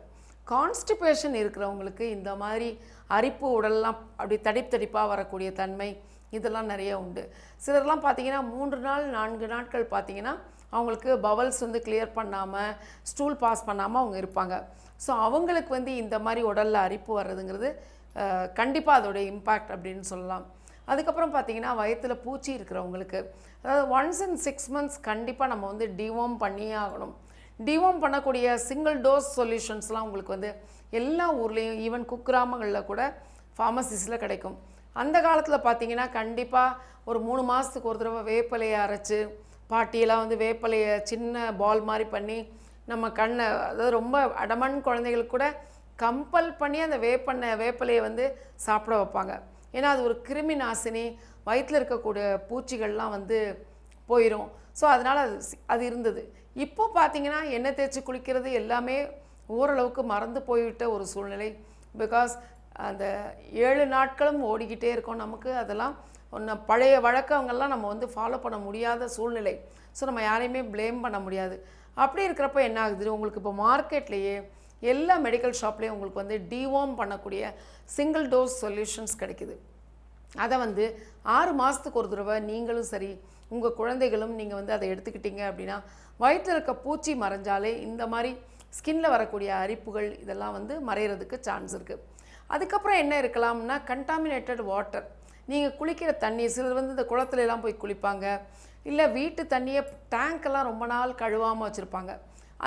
கான்ஸ்டிபேஷன் இருக்கிறவங்களுக்கு இந்த மாதிரி அரிப்பு, உடல்லாம் அப்படி தடிப்பாக வரக்கூடிய தன்மை இதெல்லாம் நிறைய உண்டு. சிலர்லாம் பார்த்திங்கன்னா 3 நாள் 4 நாட்கள் பார்த்திங்கன்னா அவங்களுக்கு பவல்ஸ் வந்து கிளியர் பண்ணாமல், ஸ்டூல் பாஸ் பண்ணாமல் அவங்க இருப்பாங்க. ஸோ அவங்களுக்கு வந்து இந்த மாதிரி உடலில் அரிப்பு வர்றதுங்கிறது கண்டிப்பாக அதோடைய இம்பேக்ட் அப்படின்னு சொல்லலாம். அதுக்கப்புறம் பார்த்திங்கன்னா வயிற்றில் பூச்சி இருக்கிறவங்களுக்கு, அதாவது ஒன்ஸ் இன் 6 months கண்டிப்பாக நம்ம வந்து டிவார்ம் பண்ணியே ஆகணும். டிவார்ம் பண்ணக்கூடிய சிங்கிள் டோஸ் சொல்யூஷன்ஸ்லாம் உங்களுக்கு வந்து எல்லா ஊர்லேயும், ஈவன் குக்கிராமங்களில் கூட ஃபார்மசிஸில் கிடைக்கும். அந்த காலத்தில் பார்த்திங்கன்னா கண்டிப்பாக ஒரு 3 மாதத்துக்கு ஒரு தடவை வேப்பிலையை அரைச்சி, பாட்டியெல்லாம் வந்து வேப்பிலையை சின்ன பால் மாதிரி பண்ணி நம்ம கண்ணை, அதாவது ரொம்ப அடமன் குழந்தைகளுக்கு கூட கம்பல் பண்ணி அந்த வேப்பிலையை வந்து சாப்பிட வைப்பாங்க. ஏன்னா அது ஒரு கிருமி நாசினி, வயிற்றில் இருக்கக்கூடிய பூச்சிகள்லாம் வந்து போயிடும். ஸோ அதனால் அது இருந்தது. இப்போ பார்த்திங்கன்னா எண்ணெய் தேய்ச்சி குளிக்கிறது எல்லாமே ஓரளவுக்கு மறந்து போய்விட்ட ஒரு சூழ்நிலை. பிகாஸ் அந்த 7 நாட்களும் ஓடிக்கிட்டே இருக்கோம். நமக்கு அதெல்லாம் பழைய வழக்கங்கள்லாம் நம்ம வந்து ஃபாலோ பண்ண முடியாத சூழ்நிலை. ஸோ நம்ம யாரையுமே ப்ளேம் பண்ண முடியாது. அப்படி இருக்கிறப்ப என்ன ஆகுது, உங்களுக்கு இப்போ மார்க்கெட்லேயே எல்லா மெடிக்கல் ஷாப்லேயும் உங்களுக்கு வந்து டிவார்ம் பண்ணக்கூடிய சிங்கிள் டோஸ் சொல்யூஷன்ஸ் கிடைக்குது. அதை வந்து 6 மாதத்துக்கு ஒரு தடவை நீங்களும் சரி, உங்கள் குழந்தைகளும் நீங்கள் வந்து அதை எடுத்துக்கிட்டீங்க அப்படின்னா வயிற்றில் இருக்க பூச்சி மறைஞ்சாலே இந்த மாதிரி ஸ்கின்ல வரக்கூடிய அரிப்புகள் இதெல்லாம் வந்து மறைகிறதுக்கு சான்ஸ் இருக்குது. அதுக்கப்புறம் என்ன இருக்கலாம்னா கண்டாமினேட்டட் வாட்டர். நீங்கள் குளிக்கிற தண்ணி, சிலர் வந்து இந்த குளத்துலலாம் போய் குளிப்பாங்க, இல்லை வீட்டு தண்ணியை டேங்க்கெல்லாம் ரொம்ப நாள் கழுவாமல் வச்சுருப்பாங்க.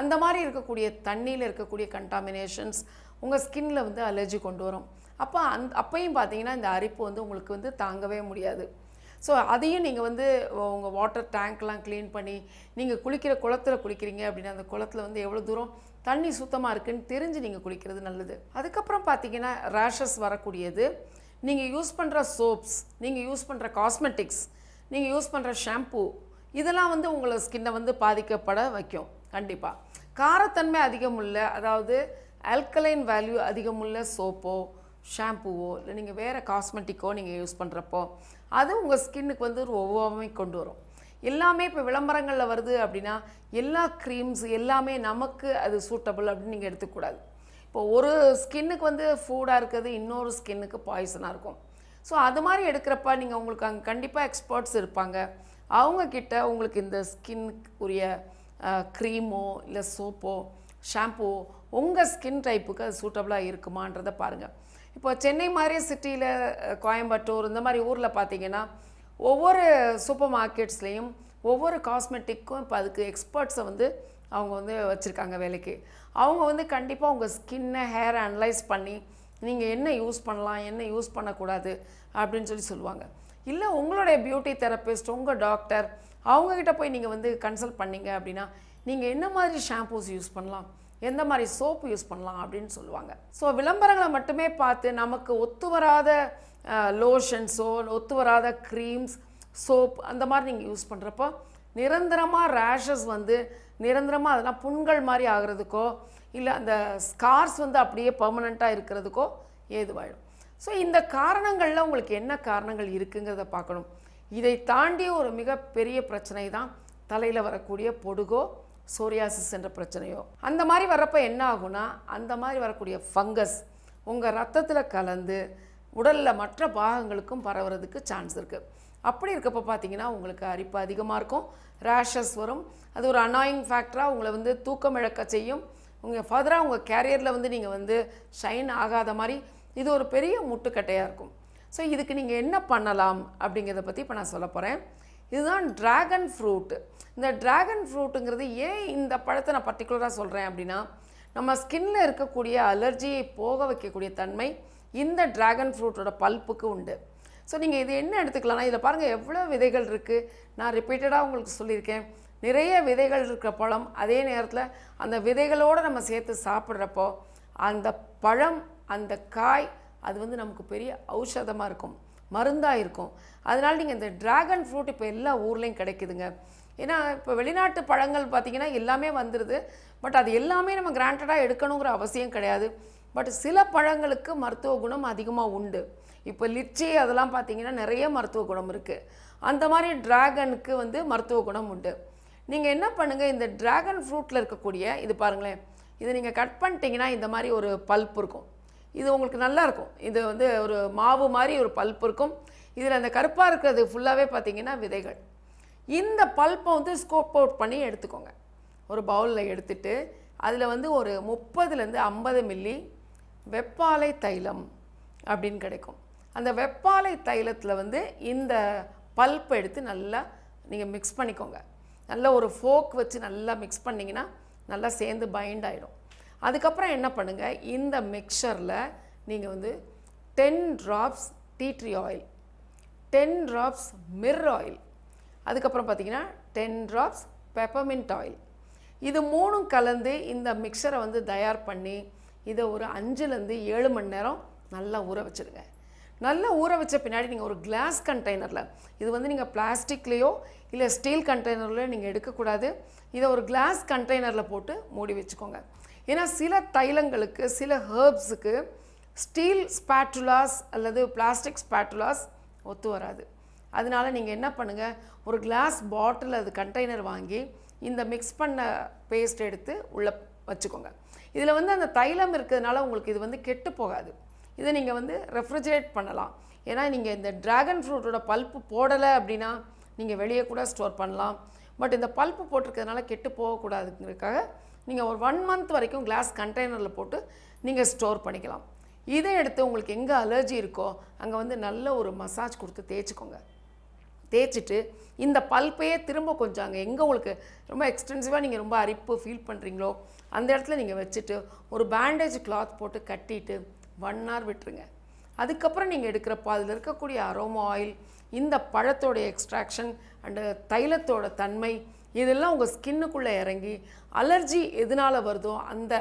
அந்த மாதிரி இருக்கக்கூடிய தண்ணியில் இருக்கக்கூடிய கண்டாமினேஷன்ஸ் உங்கள் ஸ்கின்ல வந்து அலர்ஜி கொண்டு வரும். அப்பையும் பார்த்தீங்கன்னா இந்த அரிப்பு வந்து உங்களுக்கு வந்து தாங்கவே முடியாது. ஸோ அதையும் நீங்கள் வந்து உங்கள் வாட்டர் டேங்க்லாம் க்ளீன் பண்ணி, நீங்கள் குளிக்கிற குளத்தில் குளிக்கிறீங்க அப்படின்னா அந்த குளத்தில் வந்து எவ்வளோ தூரம் தண்ணி சுத்தமாக இருக்குன்னு தெரிஞ்சு நீங்கள் குளிக்கிறது நல்லது. அதுக்கப்புறம் பார்த்தீங்கன்னா ரேஷஸ் வரக்கூடியது, நீங்கள் யூஸ் பண்ணுற சோப்ஸ், நீங்கள் யூஸ் பண்ணுற காஸ்மெட்டிக்ஸ், நீங்கள் யூஸ் பண்ணுற ஷாம்பூ, இதெல்லாம் வந்து உங்களை ஸ்கின்னை வந்து பாதிக்கப்பட வைக்கும். கண்டிப்பாக காரத்தன்மை அதிகமுள்ள, அதாவது ஆல்கலைன் வேல்யூ அதிகமுள்ள சோப்போ ஷாம்பூவோ இல்லை நீங்கள் வேறு காஸ்மெட்டிக்கோ நீங்கள் யூஸ் பண்ணுறப்போ அது உங்கள் ஸ்கின்னுக்கு வந்து ஒரு ஒவ்வாமை கொண்டு வரும். எல்லாமே இப்போ விளம்பரங்களில் வருது அப்படின்னா எல்லா க்ரீம்ஸ் எல்லாமே நமக்கு அது சூட்டபிள் அப்படின்னு நீங்கள் எடுத்துக்கூடாது. இப்போ ஒரு ஸ்கின்னுக்கு வந்து ஃபுட்டாக இருக்கிறது இன்னொரு ஸ்கின்னுக்கு பாய்சனாக இருக்கும். ஸோ அது மாதிரி எடுக்கிறப்ப நீங்கள் உங்களுக்கு அங்கே கண்டிப்பாக எக்ஸ்பர்ட்ஸ் இருப்பாங்க. அவங்கக்கிட்ட உங்களுக்கு இந்த ஸ்கின்னுக்கு உரிய க்ரீமோ இல்லை சோப்போ ஷாம்பு உங்கள் ஸ்கின் டைப்புக்கு அது சூட்டபுளாக இருக்குமான்றதை பாருங்கள். இப்போ சென்னை மாதிரி சிட்டியில், கோயம்புத்தூர் இந்த மாதிரி ஊரில் பார்த்தீங்கன்னா ஒவ்வொரு சூப்பர் மார்க்கெட்ஸ்லேயும் ஒவ்வொரு காஸ்மெட்டிக்கும் இப்போ அதுக்கு எக்ஸ்பர்ட்ஸை வந்து அவங்க வந்து வச்சுருக்காங்க வேலைக்கு. அவங்க வந்து கண்டிப்பாக உங்கள் ஸ்கின்னை, ஹேரை அனலைஸ் பண்ணி நீங்கள் என்ன யூஸ் பண்ணலாம், என்ன யூஸ் பண்ணக்கூடாது அப்படின்னு சொல்லுவாங்க. இல்லை உங்களுடைய பியூட்டி தெரபிஸ்ட், உங்கள் டாக்டர், அவங்கக்கிட்ட போய் நீங்கள் வந்து கன்சல்ட் பண்ணிங்க அப்படின்னா நீங்கள் என்ன மாதிரி ஷாம்பூஸ் யூஸ் பண்ணலாம், எந்த மாதிரி சோப்பு யூஸ் பண்ணலாம் அப்படின்னு சொல்லுவாங்க. ஸோ விளம்பரங்களை மட்டுமே பார்த்து நமக்கு ஒத்து வராத லோஷன்ஸோ, ஒத்து வராத க்ரீம்ஸ், சோப் அந்த மாதிரி நீங்கள் யூஸ் பண்ணுறப்போ நிரந்தரமாக ரேஷஸ் வந்து நிரந்தரமாக அதெல்லாம் புண்கள் மாதிரி ஆகிறதுக்கோ, இல்லை அந்த ஸ்கார்ஸ் வந்து அப்படியே பெர்மனண்ட்டாக இருக்கிறதுக்கோ ஏதுவாயிடும். ஸோ இந்த காரணங்களில் உங்களுக்கு என்ன காரணங்கள் இருக்குங்கிறத பார்க்கணும். இதை தாண்டி ஒரு மிகப்பெரிய பிரச்சனை தான் தலையில் வரக்கூடிய பொடுகோ, சோரியாசிஸ் என்ற பிரச்சனையோ. அந்த மாதிரி வரப்போ என்ன ஆகும்னா, அந்த மாதிரி வரக்கூடிய ஃபங்கஸ் உங்கள் ரத்தத்தில் கலந்து உடலில் மற்ற பாகங்களுக்கும் பரவுறதுக்கு சான்ஸ் இருக்குது. அப்படி இருக்கப்போ பார்த்தீங்கன்னா உங்களுக்கு அரிப்பு அதிகமாக இருக்கும், ரேஷஸ் வரும். அது ஒரு அனாயிங் ஃபேக்டராக உங்களை வந்து தூக்கம் இழக்க செய்யும். உங்கள் ஃபர்தராக உங்கள் கேரியரில் வந்து நீங்கள் வந்து ஷைன் ஆகாத மாதிரி இது ஒரு பெரிய முட்டுக்கட்டையாக இருக்கும். ஸோ இதுக்கு நீங்கள் என்ன பண்ணலாம் அப்படிங்கிறத பற்றி இப்போ நான் சொல்ல போகிறேன். இதுதான் ட்ராகன் ஃப்ரூட்டு. இந்த ட்ராகன் ஃப்ரூட்டுங்கிறது ஏன் இந்த பழத்தை நான் பர்டிகுலராக சொல்கிறேன் அப்படின்னா, நம்ம ஸ்கின்ல இருக்கக்கூடிய அலர்ஜியை போக வைக்கக்கூடிய தன்மை இந்த ட்ராகன் ஃப்ரூட்டோட பல்ப்புக்கு உண்டு. ஸோ நீங்கள் இது என்ன எடுத்துக்கலாம்னா, இதில் பாருங்கள் எவ்வளோ விதைகள் இருக்குது. நான் ரிப்பீட்டடாக உங்களுக்கு சொல்லியிருக்கேன், நிறைய விதைகள் இருக்கிற பழம். அதே நேரத்தில் அந்த விதைகளோடு நம்ம சேர்த்து சாப்பிட்றப்போ அந்த பழம், அந்த காய் அது வந்து நமக்கு பெரிய ஔஷதமாக இருக்கும், மருந்தாக இருக்கும். அதனால் நீங்கள் இந்த ட்ராகன் ஃப்ரூட் இப்போ எல்லா ஊர்லேயும் கிடைக்குதுங்க. ஏன்னா இப்போ வெளிநாட்டு பழங்கள் பார்த்திங்கன்னா எல்லாமே வந்துடுது. பட் அது எல்லாமே நம்ம கிராண்டடாக எடுக்கணுங்கிற அவசியம் கிடையாது. பட் சில பழங்களுக்கு மருத்துவ குணம் அதிகமாக உண்டு. இப்போ லிச்சி அதெல்லாம் பார்த்திங்கன்னா நிறைய மருத்துவ குணம் இருக்குது. அந்த மாதிரி ட்ராகனுக்கு வந்து மருத்துவ குணம் உண்டு. நீங்கள் என்ன பண்ணுங்கள், இந்த ட்ராகன் ஃப்ரூட்டில் இருக்கக்கூடிய இது பாருங்களேன், இதை நீங்கள் கட் பண்ணிட்டீங்கன்னா இந்த மாதிரி ஒரு பல்ப் இருக்கும். இது உங்களுக்கு நல்லா இருக்கும். இது வந்து ஒரு மாவு மாதிரி ஒரு பல்ப் இருக்கும். இதில் அந்த கருப்பாக இருக்கிறது ஃபுல்லாகவே பார்த்திங்கன்னா விதைகள். இந்த பல்ப்பை வந்து ஸ்கோப் அவுட் பண்ணி எடுத்துக்கோங்க. ஒரு பவுலில் எடுத்துட்டு அதில் வந்து ஒரு 30லேருந்து 50 மில்லி வெப்பாலை தைலம் அப்படின்னு கிடைக்கும். அந்த வெப்பாலை தைலத்தில் வந்து இந்த பல்ப் எடுத்து நல்லா நீங்கள் மிக்ஸ் பண்ணிக்கோங்க. நல்லா ஒரு ஃபோக் வச்சு நல்லா மிக்ஸ் பண்ணிங்கன்னா நல்லா சேர்ந்து பைண்ட் ஆகிடும். அதுக்கப்புறம் என்ன பண்ணுங்கள், இந்த மிக்சரில் நீங்கள் வந்து 10 drops tea tree oil, 10 drops Mir oil, அதுக்கப்புறம் பார்த்தீங்கன்னா 10 drops பெப்பர்மின்ட் ஆயில், இது மூணும் கலந்து இந்த மிக்சரை வந்து தயார் பண்ணி இதை ஒரு 5லேருந்து 7 மணி நேரம் நல்லா ஊற வச்சுடுங்க. நல்லா ஊற வச்ச பின்னாடி நீங்கள் ஒரு கிளாஸ் கண்டெய்னரில், இது வந்து நீங்கள் பிளாஸ்டிக்லேயோ இல்லை ஸ்டீல் கண்டெய்னர்லையோ நீங்கள் எடுக்கக்கூடாது. இதை ஒரு கிளாஸ் கண்டெய்னரில் போட்டு மூடி வச்சுக்கோங்க. ஏன்னா சில தைலங்களுக்கு, சில ஹெர்ப்ஸுக்கு ஸ்டீல் ஸ்பேட்டுலாஸ் அல்லது பிளாஸ்டிக் ஸ்பேட்டுலாஸ் ஒத்து வராது. அதனால் நீங்கள் என்ன பண்ணுங்கள், ஒரு கிளாஸ் பாட்டில் அது கண்டெய்னர் வாங்கி இந்த மிக்ஸ் பண்ண பேஸ்ட் எடுத்து உள்ளே வச்சுக்கோங்க. இதில் வந்து அந்த தைலம் இருக்கிறதுனால உங்களுக்கு இது வந்து கெட்டு போகாது. இதை நீங்கள் வந்து ரெஃப்ரிஜரேட் பண்ணலாம். ஏன்னா நீங்கள் இந்த ட்ராகன் ஃப்ரூட்டோட பல்ப்பு போடலை அப்படின்னா நீங்கள் வெளியே கூட ஸ்டோர் பண்ணலாம். பட் இந்த பல்ப்பு போட்டிருக்கிறதுனால கெட்டு போகக்கூடாதுங்கிறதுக்காக நீங்கள் ஒரு 1 month வரைக்கும் கிளாஸ் கண்டெய்னரில் போட்டு நீங்கள் ஸ்டோர் பண்ணிக்கலாம். இதை எடுத்து உங்களுக்கு எங்கே அலர்ஜி இருக்கோ அங்கே வந்து நல்ல ஒரு மசாஜ் கொடுத்து தேய்ச்சிக்கோங்க. தேய்ச்சிட்டு இந்த பல்ப்பையே திரும்ப கொஞ்சம் அங்கே எங்கே உங்களுக்கு ரொம்ப எக்ஸ்டென்சிவாக நீங்கள் ரொம்ப அரிப்பு ஃபீல் பண்ணுறீங்களோ அந்த இடத்துல நீங்கள் வச்சுட்டு ஒரு பேண்டேஜ் கிளாத் போட்டு கட்டிட்டு 1 hour விட்டுருங்க. அதுக்கப்புறம் நீங்கள் எடுக்கிறப்போ அதில் இருக்கக்கூடிய அரோமா ஆயில், இந்த பழத்தோட எக்ஸ்ட்ராக்ஷன் அண்டு தைலத்தோட தன்மை இதெல்லாம் உங்கள் ஸ்கின்னுக்குள்ளே இறங்கி அலர்ஜி எதனால் வருதோ அந்த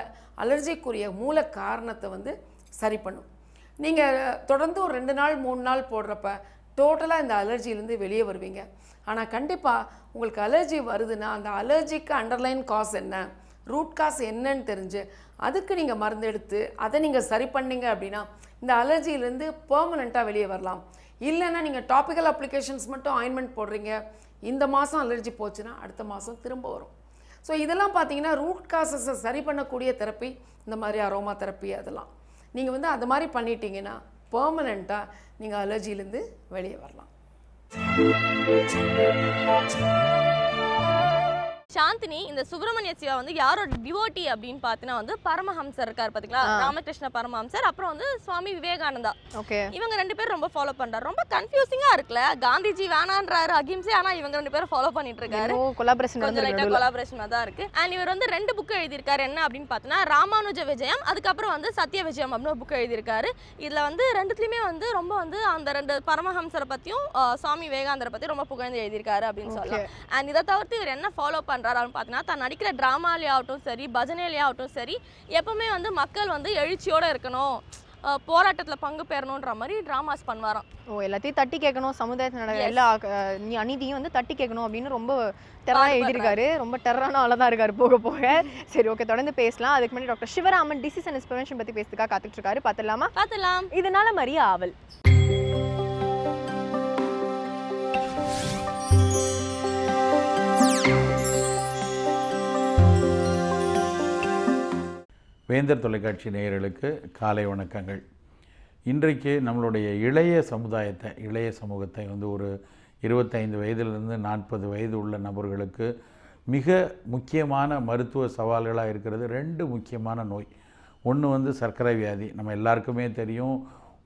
அலர்ஜிக்குரிய மூல காரணத்தை வந்து சரி பண்ணும். நீங்கள் தொடர்ந்து ஒரு 2 நாள் 3 நாள் போடுறப்ப டோட்டலாக இந்த அலர்ஜிலேருந்து வெளியே வருவீங்க. ஆனால் கண்டிப்பாக உங்களுக்கு அலர்ஜி வருதுன்னா அந்த அலர்ஜிக்கு அண்டர்லைன் காஸ் என்ன, ரூட் காஸ் என்னன்னு தெரிஞ்சு அதுக்கு நீங்கள் மருந்து எடுத்து அதை நீங்கள் சரி பண்ணீங்க அப்படின்னா இந்த அலர்ஜியிலேருந்து பெர்மனெண்ட்டாக வெளியே வரலாம். இல்லைன்னா நீங்கள் டாபிக்கல் அப்ளிகேஷன்ஸ் மட்டும் ஆயின்மெண்ட் போடுறீங்க, இந்த மாதம் அலர்ஜி போச்சுன்னா அடுத்த மாதம் திரும்ப வரும். ஸோ இதெல்லாம் பார்த்தீங்கன்னா ரூட் காசஸை சரி பண்ணக்கூடிய தெரப்பி, இந்த மாதிரி அரோமா தெரப்பி அதெல்லாம் நீங்கள் வந்து அது மாதிரி பண்ணிட்டீங்கன்னா பெர்மனெண்ட்டாக நீங்கள் அலர்ஜியிலேருந்து வெளியே வரலாம். சாந்தினி இந்த சுப்பிரமணிய சிவா வந்து யாரோட டிவோட்டி அப்படின்னு பார்த்தீங்கன்னா வந்து பரமஹம்சர் இருக்கார் பாத்தீங்களா, ராமகிருஷ்ண பரமஹம்சர், அப்புறம் வந்து சுவாமி விவேகானந்தா. ஓகே. இவங்க 2 பேரும் ரொம்ப ஃபாலோ பண்றாரு. ரொம்ப கன்ஃபியூசிங்கா இருக்குல்ல, காந்திஜி வேணான்றாரு அகிம்சை, ஆனா இவங்க 2 பேரும் ஃபாலோ பண்ணிட்டு இருக்காரு. கொலாபரேஷன் கொஞ்சம் லைட்டா கொலாபரேஷன் தான் இருக்கு. அண்ட் இவர் வந்து 2 புக் எழுதியிருக்காரு. என்ன அப்படின்னு பார்த்தீங்கன்னா ராமானுஜ விஜயம், அதுக்கப்புறம் வந்து சத்திய விஜயம் அப்படின்னு ஒரு புக் எழுதியிருக்காரு. இதுல வந்து 2த்துலயுமே வந்து ரொம்ப வந்து அந்த 2 பரமஹம்சரை பத்தியும் சுவாமி விவேகானந்தரை பத்தி ரொம்ப புகழ்ந்து எழுதியிருக்காரு அப்படின்னு சொல்லலாம். அண்ட் இதை தவிர்த்து இவர் என்ன ஃபாலோ பண்றாரு அப்படின்னு பார்த்தீங்கன்னா, தான் நடிக்கிற டிராமாலேயே ஆகட்டும் சரி, பஜனையிலேயே ஆகட்டும் சரி, எப்பவுமே வந்து மக்கள் வந்து எழுச்சியோட இருக்கணும், போராட்டத்தில் பங்கு பெறணுன்ற மாதிரி டிராமாஸ் பண்ணுவாராம். எல்லாத்தையும் தட்டி கேட்கணும், சமுதாயத்தில் நடக்கிற எல்லா அநீதியும் வந்து தட்டி கேட்கணும் அப்படின்னு ரொம்ப டெரராக எழுதியிருக்காரு. ரொம்ப டெரரான ஆளாக தான் இருக்காரு போக போக. சரி, ஓகே, தொடர்ந்து பேசலாம். அதுக்கு முன்னாடி doctor Sivaraman disease and prevention பற்றி பேசுறதுக்காக காத்துட்டு இருக்காரு. பார்த்துலாம். இதனால மரியா ஆவல். வேந்தர் தொலைக்காட்சி நேயர்களுக்கு காலை வணக்கங்கள். இன்றைக்கு நம்மளுடைய இளைய சமூகத்தை வந்து ஒரு 25 வயதிலிருந்து 40 வயது உள்ள நபர்களுக்கு மிக முக்கியமான மருத்துவ சவால்களாக இருக்கிறது 2 முக்கியமான நோய். ஒன்று வந்து சர்க்கரை வியாதி. நம்ம எல்லாருக்குமே தெரியும்,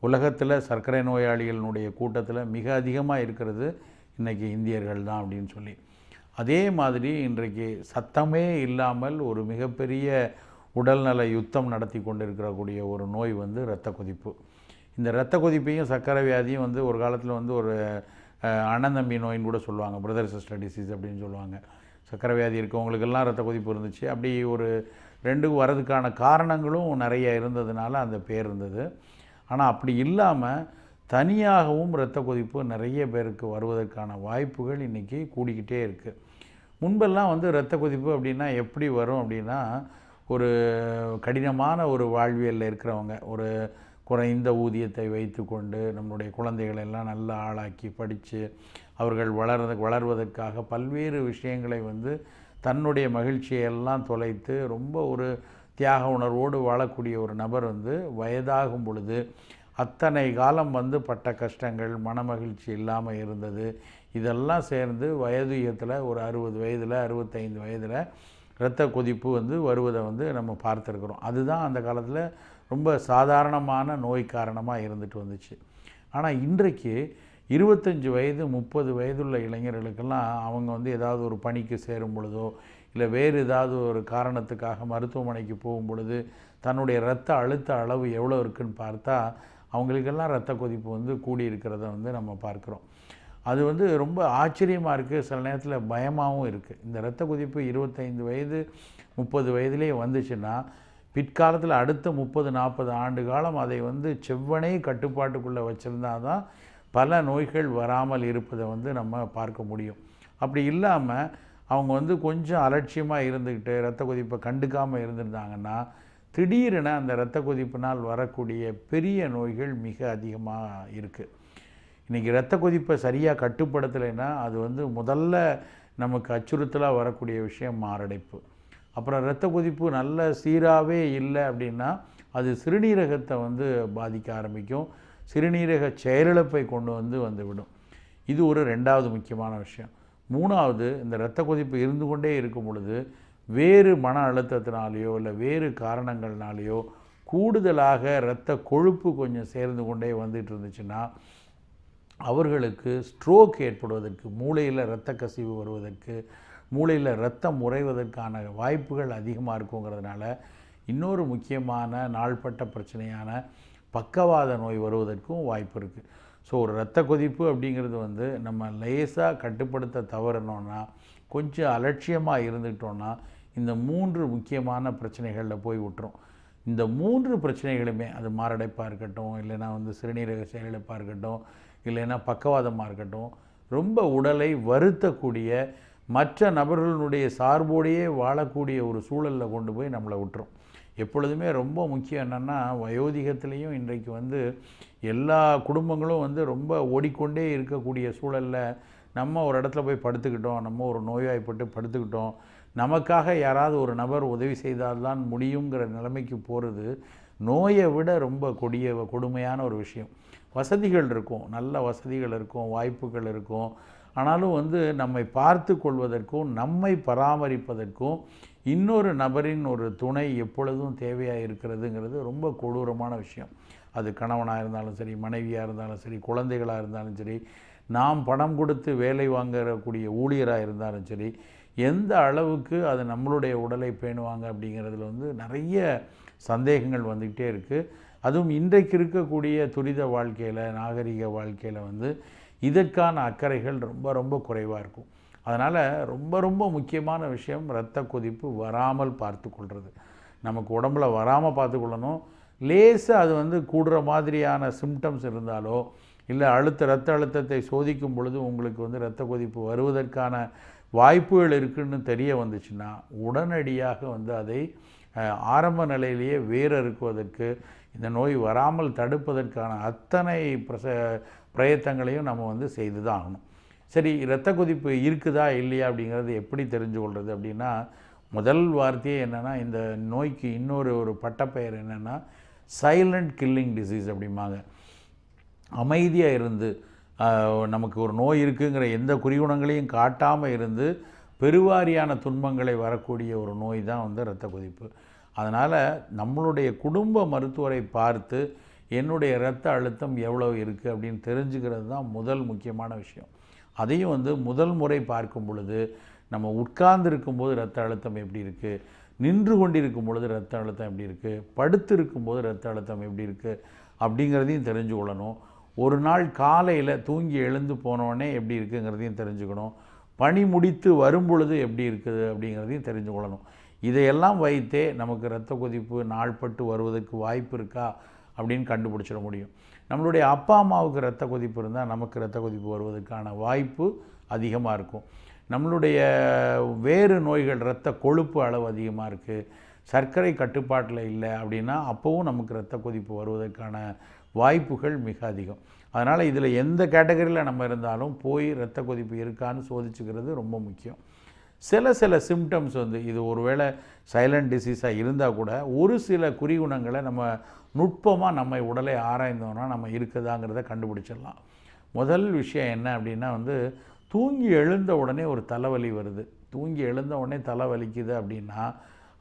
உலகத்தில் சர்க்கரை நோயாளிகளினுடைய கூட்டத்தில் மிக அதிகமாக இருக்கிறது இன்றைக்கி இந்தியர்கள் தான் அப்படின்னு சொல்லி. அதே மாதிரி இன்றைக்கு சத்தமே இல்லாமல் ஒரு மிகப்பெரிய உடல்நல யுத்தம் நடத்தி கொண்டிருக்கக்கூடிய ஒரு நோய் வந்து இரத்த கொதிப்பு. இந்த இரத்த கொதிப்பையும் சர்க்கரை வியாதியும் வந்து ஒரு காலத்தில் வந்து ஒரு அண்ணந்தம்பி நோயின்னு கூட சொல்லுவாங்க, பிரதர் சிஸ்டர் டிசீஸ் அப்படின்னு சொல்லுவாங்க. சர்க்கரை வியாதி இருக்கவங்களுக்கெல்லாம் இரத்த கொதிப்பு இருந்துச்சு. அப்படி ஒரு 2 வரதுக்கான காரணங்களும் நிறைய இருந்ததுனால அந்த பேர் இருந்தது. ஆனால் அப்படி இல்லாமல் தனியாகவும் இரத்த கொதிப்பு நிறைய பேருக்கு வருவதற்கான வாய்ப்புகள் இன்றைக்கி கூடிக்கிட்டே இருக்குது. முன்பெல்லாம் வந்து இரத்த கொதிப்பு அப்படின்னா எப்படி வரும் அப்படின்னா, ஒரு கடினமான ஒரு வாழ்வியலில் இருக்கிறவங்க, ஒரு குறைந்த ஊதியத்தை வைத்து கொண்டு நம்மளுடைய குழந்தைகளை எல்லாம் நல்லா ஆளாக்கி படித்து அவர்கள் வளர்வதற்காக பல்வேறு விஷயங்களை வந்து தன்னுடைய மகிழ்ச்சியெல்லாம் தொலைத்து ரொம்ப ஒரு தியாக உணர்வோடு வாழக்கூடிய ஒரு நபர் வந்து வயதாகும் பொழுது அத்தனை காலம் வந்து பட்ட கஷ்டங்கள், மனமகிழ்ச்சி இல்லாமல் இருந்தது, இதெல்லாம் சேர்ந்து வயதுயத்தில் ஒரு 60 வயதில் 65 வயதில் இரத்த கொதிப்பு வந்து வருவதை வந்து நம்ம பார்த்துருக்குறோம். அதுதான் அந்த காலத்தில் ரொம்ப சாதாரணமான நோய் காரணமாக இருந்துட்டு வந்துச்சு. ஆனால் இன்றைக்கு 25 வயது 30 வயதுள்ள இளைஞர்களுக்கெல்லாம் அவங்க வந்து ஏதாவது ஒரு பணிக்கு சேரும் பொழுதோ இல்லை வேறு ஏதாவது ஒரு காரணத்துக்காக மருத்துவமனைக்கு போகும் பொழுது தன்னுடைய இரத்த அழுத்த அளவு எவ்வளோ இருக்குதுன்னு பார்த்தா அவங்களுக்கெல்லாம் இரத்த கொதிப்பு வந்து கூடி இருக்கிறத வந்து நம்ம பார்க்குறோம். அது வந்து ரொம்ப ஆச்சரியமாக இருக்குது, சில நேரத்தில் பயமாகவும் இருக்குது. இந்த இரத்த கொதிப்பு 25 வயது 30 வயதிலேயே வந்துச்சுன்னா பிற்காலத்தில் அடுத்த 30-40 ஆண்டு காலம் அதை வந்து செவ்வனே கட்டுப்பாட்டுக்குள்ளே வச்சுருந்தா தான் பல நோய்கள் வராமல் இருப்பதை வந்து நம்ம பார்க்க முடியும். அப்படி இல்லாமல் அவங்க வந்து கொஞ்சம் அலட்சியமாக இருந்துக்கிட்டு இரத்த கொதிப்பை கண்டுக்காமல் இருந்திருந்தாங்கன்னா திடீரென அந்த இரத்த கொதிப்பினால் வரக்கூடிய பெரிய நோய்கள் மிக அதிகமாக இருக்குது. இன்றைக்கி இரத்த கொதிப்பை சரியாக கட்டுப்படுத்தலைன்னா அது வந்து முதல்ல நமக்கு அச்சுறுத்தலாக வரக்கூடிய விஷயம் மாரடைப்பு. அப்புறம் இரத்த கொதிப்பு நல்ல சீராகவே இல்லை அப்படின்னா அது சிறுநீரகத்தை வந்து பாதிக்க ஆரம்பிக்கும், சிறுநீரக செயலிழப்பை கொண்டு வந்துவிடும். இது ஒரு 2வது முக்கியமான விஷயம். 3வது, இந்த இரத்த கொதிப்பு இருந்து கொண்டே இருக்கும் பொழுது வேறு மன அழுத்தத்தினாலேயோ இல்லை வேறு காரணங்கள்னாலேயோ கூடுதலாக இரத்த கொழுப்பு கொஞ்சம் சேர்ந்து கொண்டே வந்துட்டு இருந்துச்சுன்னா அவர்களுக்கு ஸ்ட்ரோக் ஏற்படுவதற்கு, மூளையில் இரத்த கசிவு வருவதற்கு, மூளையில் இரத்தம் உறைவதற்கான வாய்ப்புகள் அதிகமாக இருக்குங்கிறதுனால இன்னொரு முக்கியமான நாள்பட்ட பிரச்சனையான பக்கவாத நோய் வருவதற்கும் வாய்ப்பு இருக்குது. ஸோ ஒரு இரத்த கொதிப்பு அப்படிங்கிறது வந்து நம்ம லேசாக கட்டுப்படுத்த தவறினோன்னா, கொஞ்சம் அலட்சியமாக இருந்துக்கிட்டோன்னா இந்த 3 முக்கியமான பிரச்சனைகளில் போய் விட்டுரும். இந்த 3 பிரச்சனைகளுமே, அது மாரடைப்பாக இருக்கட்டும், இல்லைன்னா வந்து சிறுநீரக செயலிழப்பாக இருக்கட்டும், இல்லைன்னா பக்கவாதமாக இருக்கட்டும், ரொம்ப உடலை வருத்தக்கூடிய மற்ற நபர்களுடைய சார்போடையே வாழக்கூடிய ஒரு சூழலில் கொண்டு போய் நம்மளை விட்டுரும். எப்பொழுதுமே ரொம்ப முக்கியம் என்னென்னா, வயோதிகத்திலையும் இன்றைக்கு வந்து எல்லா குடும்பங்களும் வந்து ரொம்ப ஓடிக்கொண்டே இருக்கக்கூடிய சூழலில் நம்ம ஒரு இடத்துல போய் படுத்துக்கிட்டோம், நம்ம ஒரு நோய்வாய்ப்பட்டு படுத்துக்கிட்டோம், நமக்காக யாராவது ஒரு நபர் உதவி செய்தால்தான் முடியுங்கிற நிலைமைக்கு போகிறது நோயை விட ரொம்ப கொடுமையான ஒரு விஷயம். வசதிகள் இருக்கும், நல்ல வசதிகள் இருக்கும், வாய்ப்புகள் இருக்கும், ஆனாலும் வந்து நம்மை பார்த்து கொள்வதற்கும் நம்மை பராமரிப்பதற்கும் இன்னொரு நபரின் ஒரு துணை எப்பொழுதும் தேவையாக இருக்கிறதுங்கிறது ரொம்ப கொடூரமான விஷயம். அது கணவனாக இருந்தாலும் சரி, மனைவியாக இருந்தாலும் சரி, குழந்தைகளாக இருந்தாலும் சரி, நாம் பணம் கொடுத்து வேலை வாங்கக்கூடிய ஊழியராக இருந்தாலும் சரி, எந்த அளவுக்கு அது நம்மளுடைய உடலை பேணுவாங்க அப்படிங்கிறதுல வந்து நிறைய சந்தேகங்கள் வந்துக்கிட்டே இருக்குது. அதுவும் இன்றைக்கு இருக்கக்கூடிய துரித வாழ்க்கையில், நாகரிக வாழ்க்கையில் வந்து இதற்கான அக்கறைகள் ரொம்ப ரொம்ப குறைவாக இருக்கும். அதனால் ரொம்ப ரொம்ப முக்கியமான விஷயம் இரத்த கொதிப்பு வராமல் பார்த்து கொள்வது. நமக்கு உடம்புல வராமல் பார்த்துக்கொள்ளணும். லேசாக அது வந்து கூடுற மாதிரியான சிம்டம்ஸ் இருந்தாலோ, இல்லை இரத்த அழுத்தத்தை சோதிக்கும் பொழுது உங்களுக்கு வந்து இரத்த கொதிப்பு வருவதற்கான வாய்ப்புகள் இருக்குன்னு தெரிய வந்துச்சுன்னா உடனடியாக வந்து அதை ஆரம்ப நிலையிலேயே வேறறுக்குவதற்கு, இந்த நோய் வராமல் தடுப்பதற்கான அத்தனை பிரயத்தங்களையும் நம்ம வந்து செய்து தான் ஆகணும். சரி, இரத்த கொதிப்பு இருக்குதா இல்லையா அப்படிங்கிறது எப்படி தெரிஞ்சு கொள்வது அப்படின்னா, முதல் வார்த்தையே என்னென்னா, இந்த நோய்க்கு இன்னொரு பட்டப்பெயர் என்னென்னா சைலண்ட் கில்லிங் டிசீஸ் அப்படிம்பாங்க. அமைதியாக இருந்து நமக்கு ஒரு நோய் இருக்குங்கிற எந்த குறிகுணங்களையும் காட்டாமல் இருந்து பெருவாரியான துன்பங்களை வரக்கூடிய ஒரு நோய் தான் வந்து இரத்த கொதிப்பு. அதனால் நம்மளுடைய குடும்ப மருத்துவரை பார்த்து என்னுடைய இரத்த அழுத்தம் எவ்வளோ இருக்குது அப்படின்னு தெரிஞ்சுக்கிறது தான் முதல் முக்கியமான விஷயம். அதையும் வந்து முதல் முறை பார்க்கும் பொழுது நம்ம உட்கார்ந்து இருக்கும்போது இரத்த அழுத்தம் எப்படி இருக்குது, நின்று கொண்டிருக்கும் பொழுது இரத்த அழுத்தம் எப்படி இருக்குது, படுத்து இருக்கும்போது இரத்த அழுத்தம் எப்படி இருக்குது அப்படிங்கிறதையும் தெரிஞ்சு கொள்ளணும். ஒரு நாள் காலையில் தூங்கி எழுந்து போனோடனே எப்படி இருக்குங்கிறதையும் தெரிஞ்சுக்கணும். பணி முடித்து வரும்பொழுது எப்படி இருக்குது அப்படிங்கிறதையும் தெரிஞ்சு கொள்ளணும். இதையெல்லாம் வைத்தே நமக்கு இரத்த கொதிப்பு நாள்பட்டு வருவதற்கு வாய்ப்பு இருக்கா அப்படின்னு கண்டுபிடிச்சிட முடியும். நம்மளுடைய அப்பா அம்மாவுக்கு இரத்த கொதிப்பு இருந்தால் நமக்கு இரத்த கொதிப்பு வருவதற்கான வாய்ப்பு அதிகமாக இருக்கும். நம்மளுடைய வேறு நோய்கள், இரத்த கொழுப்பு அளவு அதிகமாக இருக்குது, சர்க்கரை கட்டுப்பாட்டில் இல்லை அப்படின்னா அப்போவும் நமக்கு இரத்த கொதிப்பு வருவதற்கான வாய்ப்புகள் மிக அதிகம். அதனால் இதில் எந்த கேட்டகரியில் நம்ம இருந்தாலும் போய் இரத்த கொதிப்பு இருக்கான்னு சோதிச்சுக்கிறது ரொம்ப முக்கியம். சில சிம்டம்ஸ் வந்து இது ஒருவேளை சைலண்ட் டிசீஸாக இருந்தால் கூட ஒரு சில குறிகுணங்களை நம்ம நுட்பமாக நம்ம உடலை ஆராய்ந்தோம்னா நம்ம இருக்குதாங்கிறத கண்டுபிடிச்சிடலாம். முதல் விஷயம் என்ன அப்படின்னா வந்து தூங்கி எழுந்த உடனே ஒரு தலைவலி வருது. தூங்கி எழுந்த உடனே தலைவலிக்குது அப்படின்னா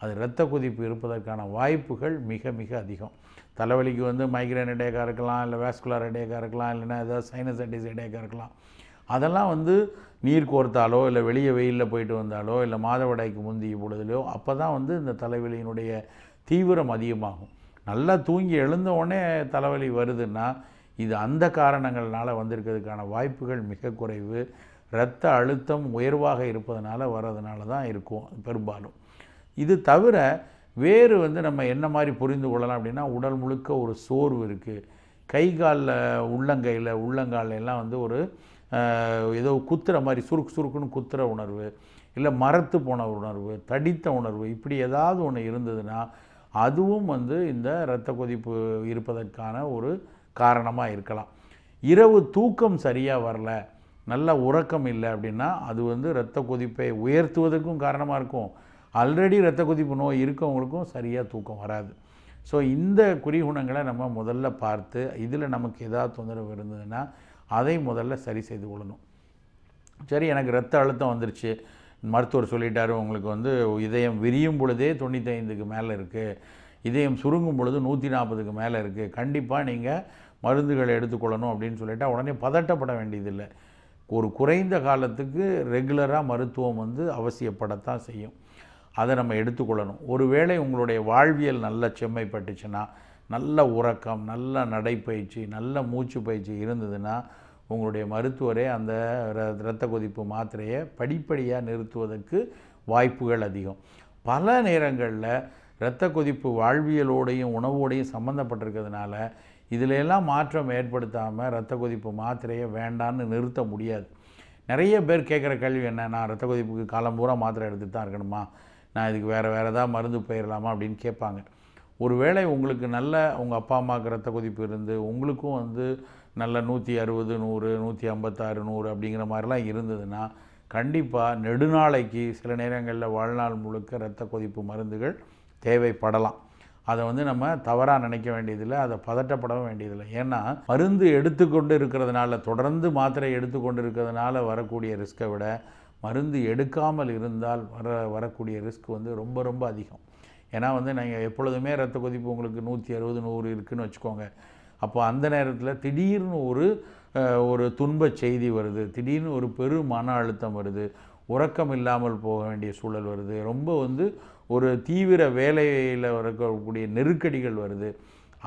அது இரத்த கொதிப்பு இருப்பதற்கான வாய்ப்புகள் மிக மிக அதிகம். தலைவலிக்கு வந்து மைக்ரேன் ஹெடேக்காக இருக்கலாம், இல்லை வாஸ்குலர் ஹெடேக்காக இருக்கலாம், இல்லைன்னா ஏதாவது சைனசைட்டிஸ் ஹெடேக்காக இருக்கலாம். அதெல்லாம் வந்து நீர் கோர்த்தாலோ, இல்லை வெளியே வெயிலில் போயிட்டு வந்தாலோ, இல்லை மாதவிடாய்க்கு முந்திய பொழுதுலையோ அப்போ தான் வந்து இந்த தலைவலியினுடைய தீவிரம் அதிகமாகும். நல்லா தூங்கி எழுந்த உடனே தலைவலி வருதுன்னா இது அந்த காரணங்கள்னால வந்திருக்கிறதுக்கான வாய்ப்புகள் மிக குறைவு. இரத்த அழுத்தம் உயர்வாக இருப்பதனால வர்றதுனால தான் இருக்கும் பெரும்பாலும். இது தவிர வேறு வந்து நம்ம என்ன மாதிரி புரிந்து கொள்ளலாம் அப்படின்னா, உடல் முழுக்க ஒரு சோர்வு இருக்குது. கை காலில் உள்ளங்காலில் எல்லாம் வந்து ஒரு ஏதோ குத்துற மாதிரி சுருக்குன்னு குத்துற உணர்வு, இல்லை மரத்து போன உணர்வு, தடித்த உணர்வு, இப்படி ஏதாவது ஒன்று இருந்ததுன்னா அதுவும் வந்து இந்த இரத்த கொதிப்பு இருப்பதற்கான ஒரு காரணமாக இருக்கலாம். இரவு தூக்கம் சரியாக வரல, நல்ல உறக்கம் இல்லை அப்படின்னா அது வந்து இரத்த கொதிப்பை உயர்த்துவதற்கும் காரணமாக இருக்கும். ஆல்ரெடி இரத்த கொதிப்பு நோய் இருக்கவங்களுக்கும் சரியாக தூக்கம் வராது. ஸோ இந்த குறிகுணங்களை நம்ம முதல்ல பார்த்து இதில் நமக்கு ஏதாவது தொந்தரவு இருந்ததுன்னா அதை முதல்ல சரி செய்து கொள்ளணும். சரி, எனக்கு இரத்த அழுத்தம் வந்துருச்சு, மருத்துவர் சொல்லிட்டாரு உங்களுக்கு வந்து இதயம் விரியும் பொழுதே 95க்கு மேலே இருக்குது, இதயம் சுருங்கும் பொழுது 140க்கு மேலே இருக்குது, கண்டிப்பாக நீங்கள் மருந்துகளை எடுத்துக்கொள்ளணும் அப்படின்னு சொல்லிட்டா உடனே பதட்டப்பட வேண்டியதில்லை. ஒரு குறைந்த காலத்துக்கு ரெகுலராக மருத்துவம் வந்து அவசியப்படத்தான் செய்யும். அதை நம்ம எடுத்துக்கொள்ளணும். ஒருவேளை உங்களுடைய வாழ்வியல் நல்ல செம்மைப்பட்டுச்சுன்னா, நல்ல உறக்கம், நல்ல நடைப்பயிற்சி, நல்ல மூச்சு பயிற்சி இருந்ததுன்னா உங்களுடைய மருத்துவரே அந்த இரத்த கொதிப்பு மாத்திரையை படிப்படியாக நிறுத்துவதற்கு வாய்ப்புகள் அதிகம். பல நேரங்களில் இரத்த கொதிப்பு வாழ்வியலோடையும் உணவோடையும் சம்மந்தப்பட்டிருக்கிறதுனால இதில் எல்லாம் மாற்றம் ஏற்படுத்தாமல் இரத்த கொதிப்பு மாத்திரையை வேண்டான்னு நிறுத்த முடியாது. நிறைய பேர் கேட்குற கேள்வி என்ன, நான் இரத்த கொதிப்புக்கு காலம் பூரா மாத்திரை எடுத்துகிட்டு தான் இருக்கணுமா, நான் இதுக்கு வேறு ஏதாவது மருந்து போயிடலாமா அப்படின்னு கேட்பாங்க. ஒருவேளை உங்களுக்கு நல்ல உங்கள் அப்பா அம்மாவுக்கு இரத்த கொதிப்பு இருந்து உங்களுக்கும் வந்து நல்ல 160, 100, 156, 100 அப்படிங்கிற மாதிரிலாம் இருந்ததுன்னா கண்டிப்பாக நெடுநாளைக்கு சில நேரங்களில் வாழ்நாள் முழுக்க இரத்த கொதிப்பு மருந்துகள் தேவைப்படலாம். அதை வந்து நம்ம தவறாக நினைக்க வேண்டியதில்லை, அதை பதட்டப்பட வேண்டியதில்லை. ஏன்னா மருந்து எடுத்துக்கொண்டு இருக்கிறதுனால, தொடர்ந்து மாத்திரை எடுத்துக்கொண்டு இருக்கிறதுனால வரக்கூடிய ரிஸ்க்கை விட மருந்து எடுக்காமல் இருந்தால் வரக்கூடிய ரிஸ்க் வந்து ரொம்ப ரொம்ப அதிகம். ஏன்னா வந்து நீங்கள் எப்பொழுதுமே இரத்த கொதிப்பு உங்களுக்கு 160 100 இருக்குதுன்னு வச்சுக்கோங்க. அப்போ அந்த நேரத்தில் திடீர்னு ஒரு துன்பச் செய்தி வருது, திடீர்னு ஒரு மன அழுத்தம் வருது, உறக்கம் இல்லாமல் போக வேண்டிய சூழல் வருது, ரொம்ப வந்து ஒரு தீவிர வேலையில் வரக்கூடிய நெருக்கடிகள் வருது.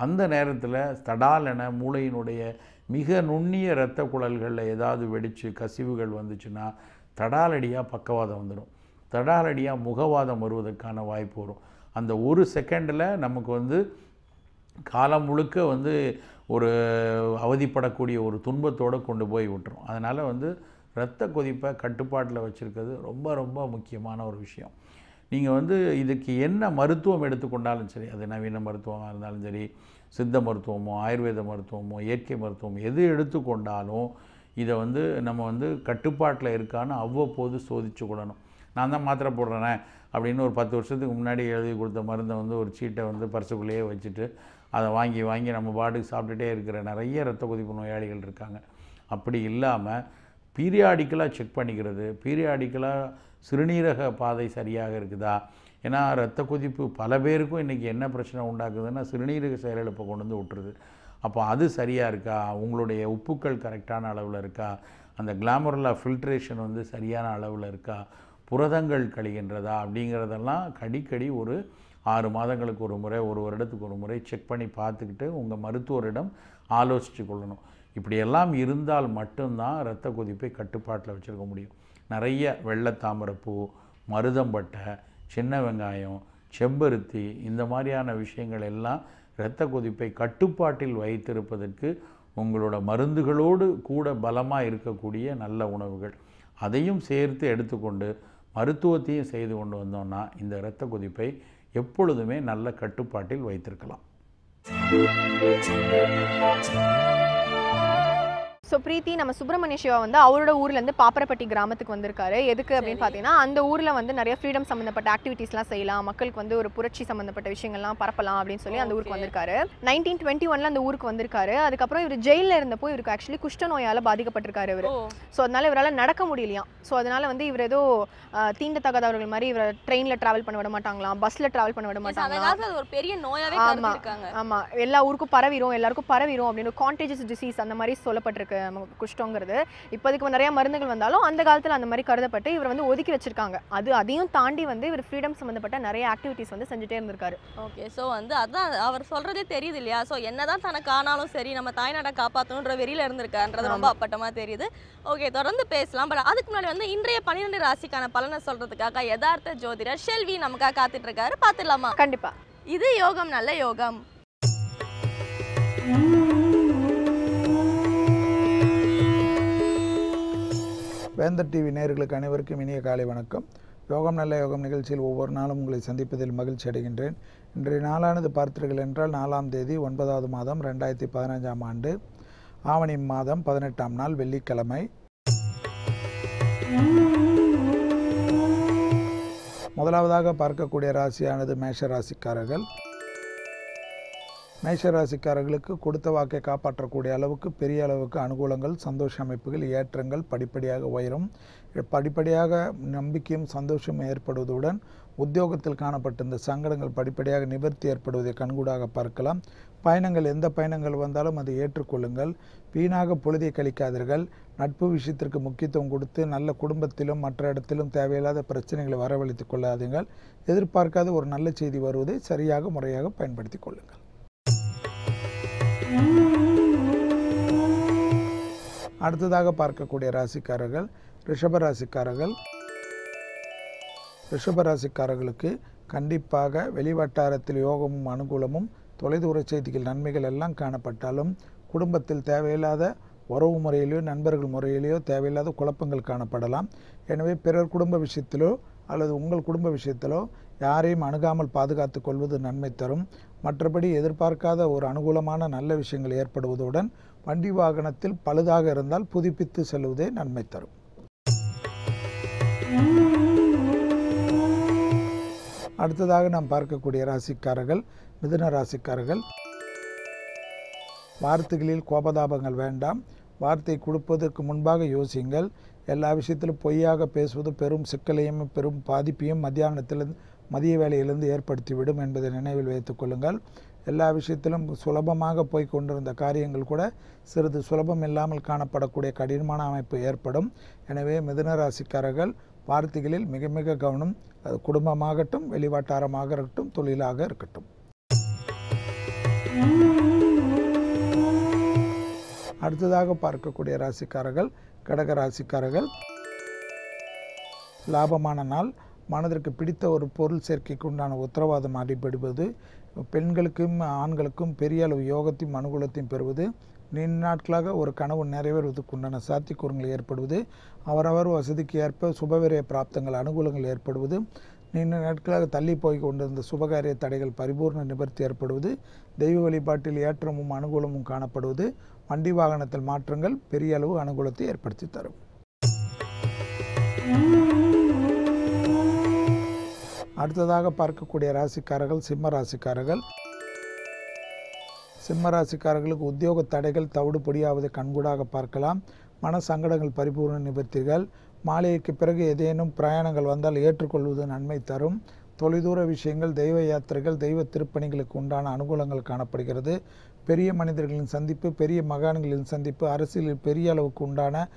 அந்த நேரத்தில் தடாலென மூளையினுடைய மிக நுண்ணிய இரத்த குழல்களில் ஏதாவது வெடித்து கசிவுகள் வந்துச்சுன்னா தடாலடியாக பக்கவாதம் வந்துடும், தடாலடியாக முகவாதம் வருவதற்கான வாய்ப்பு வரும். அந்த ஒரு செகண்டில் நமக்கு வந்து காலம் முழுக்க வந்து ஒரு அவதிப்படக்கூடிய ஒரு துன்பத்தோடு கொண்டு போய் விட்டுரும். அதனால் வந்து இரத்த கொதிப்பை கட்டுப்பாட்டில் வச்சுருக்கிறது ரொம்ப ரொம்ப முக்கியமான ஒரு விஷயம். நீங்கள் வந்து இதுக்கு என்ன மருத்துவம் எடுத்துக்கொண்டாலும் சரி, அது நவீன மருத்துவமாக இருந்தாலும் சரி, சித்த மருத்துவமோ ஆயுர்வேத மருத்துவமோ இயற்கை மருத்துவமோ எது எடுத்துக்கொண்டாலும் இதை வந்து நம்ம வந்து கட்டுப்பாட்டில் இருக்கான்னு அவ்வப்போது சோதிச்சு கொள்ளணும். நான் தான் மாத்திரை போடுறேனே அப்படின்னு ஒரு 10 வருஷத்துக்கு முன்னாடி எழுதி கொடுத்த மருந்தை வந்து ஒரு சீட்டை வந்து பர்சுக்குள்ளேயே வச்சுட்டு அதை வாங்கி நம்ம பாட்டுக்கு சாப்பிட்டுட்டே இருக்கிற நிறைய இரத்த கொதிப்பு நோயாளிகள் இருக்காங்க. அப்படி இல்லாமல் பீரியாடிக்கலாக செக் பண்ணிக்கிறது, பீரியாடிக்கலாக சிறுநீரக பாதை சரியாக இருக்குதா. ஏன்னா இரத்த கொதிப்பு பல பேருக்கும் இன்றைக்கி என்ன பிரச்சனை உண்டாக்குதுன்னா சிறுநீரக செயலிழப்பை கொண்டு வந்து விட்டுருது. அப்போ அது சரியாக இருக்கா, உங்களுடைய உப்புக்கள் கரெக்டான அளவில் இருக்கா, அந்த கிளாமருலா ஃபில்ட்ரேஷன் வந்து சரியான அளவில் இருக்கா, புரதங்கள் கழிகின்றதா அப்படிங்கிறதெல்லாம் அடிக்கடி ஒரு 6 மாதங்களுக்கு ஒரு முறை, ஒரு வருடத்துக்கு ஒரு முறை செக் பண்ணி பார்த்துக்கிட்டு உங்கள் மருத்துவரிடம் ஆலோசித்து கொள்ளணும். இப்படியெல்லாம் இருந்தால் மட்டும்தான் இரத்த கொதிப்பை கட்டுப்பாட்டில் வச்சுருக்க முடியும். நிறைய வெள்ளைத்தாமரைப்பூ, மருதம்பட்டை, சின்ன வெங்காயம், செம்பருத்தி இந்த மாதிரியான விஷயங்கள் எல்லாம் இரத்த கொதிப்பை கட்டுப்பாட்டில் வைத்திருப்பதற்கு உங்களோட மருந்துகளோடு கூட பலமாக இருக்கக்கூடிய நல்ல உணவுகள். அதையும் சேர்த்து எடுத்துக்கொண்டு மருத்துவத்தையும் செய்து கொண்டு வந்தோம்னா இந்த இரத்த கொதிப்பை எப்பொழுதுமே நல்ல கட்டுப்பாட்டில் வைத்திருக்கலாம். ஸோ பிரீத்தி, நம்ம சுப்பிரமணிய சிவா வந்து அவரோட ஊர்லேருந்து பாப்பரப்பட்டி கிராமத்துக்கு வந்திருக்காரு. எதுக்கு அப்படின்னு பார்த்தீங்கன்னா, அந்த ஊரில் வந்து நிறைய ஃப்ரீடம் சம்மந்தப்பட்ட ஆக்டிவிட்டீஸ்லாம் செய்யலாம், மக்களுக்கு வந்து ஒரு புரட்சி சம்மந்தப்பட்ட விஷயங்கள்லாம் பரப்பலாம் அப்படின்னு சொல்லி அந்த ஊருக்கு வந்திருக்காரு. 1921 அந்த ஊருக்கு வந்திருக்காரு. அதுக்கப்புறம் இவர் ஜெயிலில் இருந்தப்போ இவருக்கு ஆக்சுவலி குஷ்ட நோயால் பாதிக்கப்பட்டிருக்காரு இவர். ஸோ அதனால இவரால் நடக்க முடியலையாம். ஸோ அதனால வந்து இவர் ஏதோ தீண்டத்தகாதவர்கள் மாதிரி இவரை ட்ரெயினில் ட்ராவல் பண்ண விட மாட்டாங்களாம், பஸ்ஸில் ட்ராவல் பண்ண விட மாட்டாங்களாம். ஒரு பெரிய நோயாவே இருக்காங்க. ஆமாம், எல்லா ஊருக்கும் எல்லாருக்கும் பரவிடும் அப்படின்னு கான்டேஜியஸ் டிசீஸ் அந்த மாதிரி சொல்லப்பட்டிருக்கு குஷ்டங்கிறது. இப்போதைக்கு நிறைய மருந்துகள் வந்தாலும் அந்த காலத்தில் அந்த மாதிரி கருதப்பட்டு இவர் வந்து ஒதுக்கி வச்சிருக்காங்க. அதையும் தாண்டி வந்து இவர் ஃப்ரீடம் சம்மந்தப்பட்ட நிறைய ஆக்டிவிட்டீஸ் வந்து செஞ்சுட்டே இருந்திருக்காரு. ஓகே, ஸோ வந்து அதான் அவர் சொல்றதே தெரியுது இல்லையா. ஸோ என்னதான் தனக்கு ஆனாலும் சரி நம்ம தாய்நாட்டை காப்பாற்றணுன்ற வெறியில இருந்திருக்கான்றது ரொம்ப அப்பட்டமாக தெரியுது. ஓகே, தொடர்ந்து பேசலாம். பட் அதுக்கு முன்னாடி வந்து இன்றைய 12 ராசிக்கான பலனை சொல்றதுக்காக யதார்த்த ஜோதிடர் ஷெல்வி நமக்காக காத்துட்டு இருக்காரு. பார்த்துடலாமா? கண்டிப்பா. இது யோகம் நல்ல யோகம். வேந்தர் டிவி நேயர்களுக்கு அனைவருக்கும் இனிய காலை வணக்கம். யோகம் நல்ல யோகம் நிகழ்ச்சியில் ஒவ்வொரு நாளும் உங்களை சந்திப்பதில் மகிழ்ச்சி அடைகின்றேன். இன்றைய நாளானது பார்த்தீர்கள் என்றால் 4ஆம் தேதி 9வது மாதம் 2015ஆம் ஆண்டு ஆவணி மாதம் 18ஆம் நாள் வெள்ளிக்கிழமை. முதலாவதாக பார்க்கக்கூடிய ராசியானது மேஷ ராசிக்காரர்கள். மேஷ ராசிக்காரர்களுக்கு கொடுத்த வாக்கை காப்பாற்றக்கூடிய அளவுக்கு பெரிய அளவுக்கு அனுகூலங்கள், சந்தோஷ அமைப்புகள், ஏற்றங்கள் படிப்படியாக உயரும். படிப்படியாக நம்பிக்கையும் சந்தோஷமும் ஏற்படுவதுடன் உத்தியோகத்தில் காணப்பட்ட இந்த சங்கடங்கள் படிப்படியாக நிவர்த்தி ஏற்படுவதை கண்கூடாக பார்க்கலாம். பயணங்கள், எந்த பயணங்கள் வந்தாலும் அதை ஏற்றுக்கொள்ளுங்கள். வீணாக பொழுதை கழிக்காதீர்கள். நட்பு விஷயத்திற்கு முக்கியத்துவம் கொடுத்து நல்ல குடும்பத்திலும் மற்ற இடத்திலும் தேவையில்லாத பிரச்சனைகளை வரவழைத்துக் கொள்ளாதீர்கள். எதிர்பார்க்காத ஒரு நல்ல செய்தி வருவதை சரியாக முறையாக பயன்படுத்தி கொள்ளுங்கள். அடுத்ததாக பார்க்கக்கூடிய ராசிக்காரர்கள் ரிஷபராசிக்காரர்கள். ரிஷபராசிக்காரர்களுக்கு கண்டிப்பாக வெளிவட்டாரத்தில் யோகமும் அனுகூலமும், தொலைதூர செய்திகள் நன்மைகள் எல்லாம் காணப்பட்டாலும் குடும்பத்தில் தேவையில்லாத உறவு முறையிலேயோ நண்பர்கள் முறையிலேயோ தேவையில்லாத குழப்பங்கள் காணப்படலாம். எனவே பிறர் குடும்ப விஷயத்திலோ அல்லது உங்கள் குடும்ப விஷயத்திலோ யாரையும் அணுகாமல் பாதுகாத்து கொள்வது நன்மை தரும். மற்றபடி எதிர்பார்க்காத ஒரு அனுகூலமான நல்ல விஷயங்கள் ஏற்படுவதுடன் வண்டி வாகனத்தில் பழுதாக இருந்தால் புதுப்பித்து செல்வதே நன்மை தரும். அடுத்ததாக நாம் பார்க்கக்கூடிய ராசிக்காரர்கள் மிதுன ராசிக்காரர்கள். வார்த்தைகளில் கோபதாபங்கள் வேண்டாம். வார்த்தை கொடுப்பதற்கு முன்பாக யோசியுங்கள். எல்லா விஷயத்திலும் பொய்யாக பேசுவது பெரும் சிக்கலையும் பெரும் பாதிப்பையும் மதிய வேளையிலிருந்து ஏற்படுத்திவிடும் என்பதை நினைவில் வைத்துக் கொள்ளுங்கள். எல்லா விஷயத்திலும் சுலபமாக போய் கொண்டிருந்த காரியங்கள் கூட சிறிது சுலபம் இல்லாமல் காணப்படக்கூடிய கடினமான அமைப்பு ஏற்படும். எனவே மிதுன ராசிக்காரர்கள் வார்த்தைகளில் மிக மிக கவனம். அது குடும்பமாகட்டும், வெளிவட்டாரமாக இருக்கட்டும், தொழிலாக இருக்கட்டும். அடுத்ததாக பார்க்கக்கூடிய ராசிக்காரர்கள் கடக ராசிக்காரர்கள். லாபமான நாள். மனதிற்கு பிடித்த ஒரு பொருள் சேர்க்கைக்கு உண்டான உத்தரவாதம் அடிபடுவது, பெண்களுக்கும் ஆண்களுக்கும் பெரிய அளவு யோகத்தையும் அனுகூலத்தையும் பெறுவது, நீண்ட நாட்களாக ஒரு கனவு நிறைவேறுவதற்கு உண்டான சாத்தியக்கூறுகள் ஏற்படுவது, அவரவர் வசதிக்கு ஏற்ப சுபவிரய பிராப்தங்கள் அனுகூலங்கள் ஏற்படுவது, நீண்ட நாட்களாக தள்ளி போய் கொண்டிருந்த சுபகாரிய தடைகள் பரிபூர்ண நிவர்த்தி ஏற்படுவது, தெய்வ வழிபாட்டில் ஏற்றமும் அனுகூலமும் காணப்படுவது, வண்டி வாகனத்தில் மாற்றங்கள் பெரிய அளவு அனுகூலத்தை ஏற்படுத்தி தரும். அடுத்ததாக பார்க்கக்கூடிய ராசிக்காரர்கள் சிம்ம ராசிக்காரர்கள். சிம்ம ராசிக்காரர்களுக்கு உத்தியோக தடைகள் தவிடு பொடியாவதை கண்கூடாக பார்க்கலாம். மன சங்கடங்கள் பரிபூர்ண நிவர்த்திகள். மாலைக்கு பிறகு ஏதேனும் பிரயாணங்கள் வந்தால் ஏற்றுக்கொள்வது நன்மை தரும். தொலைதூர விஷயங்கள், தெய்வ யாத்திரைகள், தெய்வ திருப்பணிகளுக்கு உண்டான அனுகூலங்கள் காணப்படுகிறது. பெரிய மனிதர்களின் சந்திப்பு, பெரிய மகான்களின் சந்திப்பு, அரசியலில் பெரிய அளவுக்கு உண்டான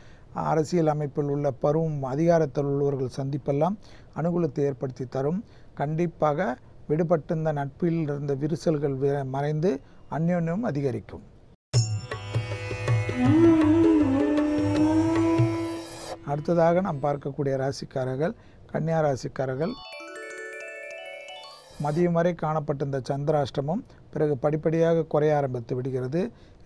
அரசியல் அமைப்பில் உள்ள பருவம் அதிகாரத்தில் உள்ளவர்கள் சந்திப்பெல்லாம் அனுகூலத்தை ஏற்படுத்தி தரும். கண்டிப்பாக விடுபட்டிருந்த நட்பில் இருந்த விரிசல்கள் மறைந்து அந்யோன்யம் அதிகரிக்கும். அடுத்ததாக நாம் பார்க்கக்கூடிய ராசிக்காரர்கள் கன்னியா ராசிக்காரர்கள். மதியம் வரை காணப்பட்டிருந்த சந்திராஷ்டமம் பிறகு படிப்படியாக குறைய ஆரம்பித்து விடுகிறது.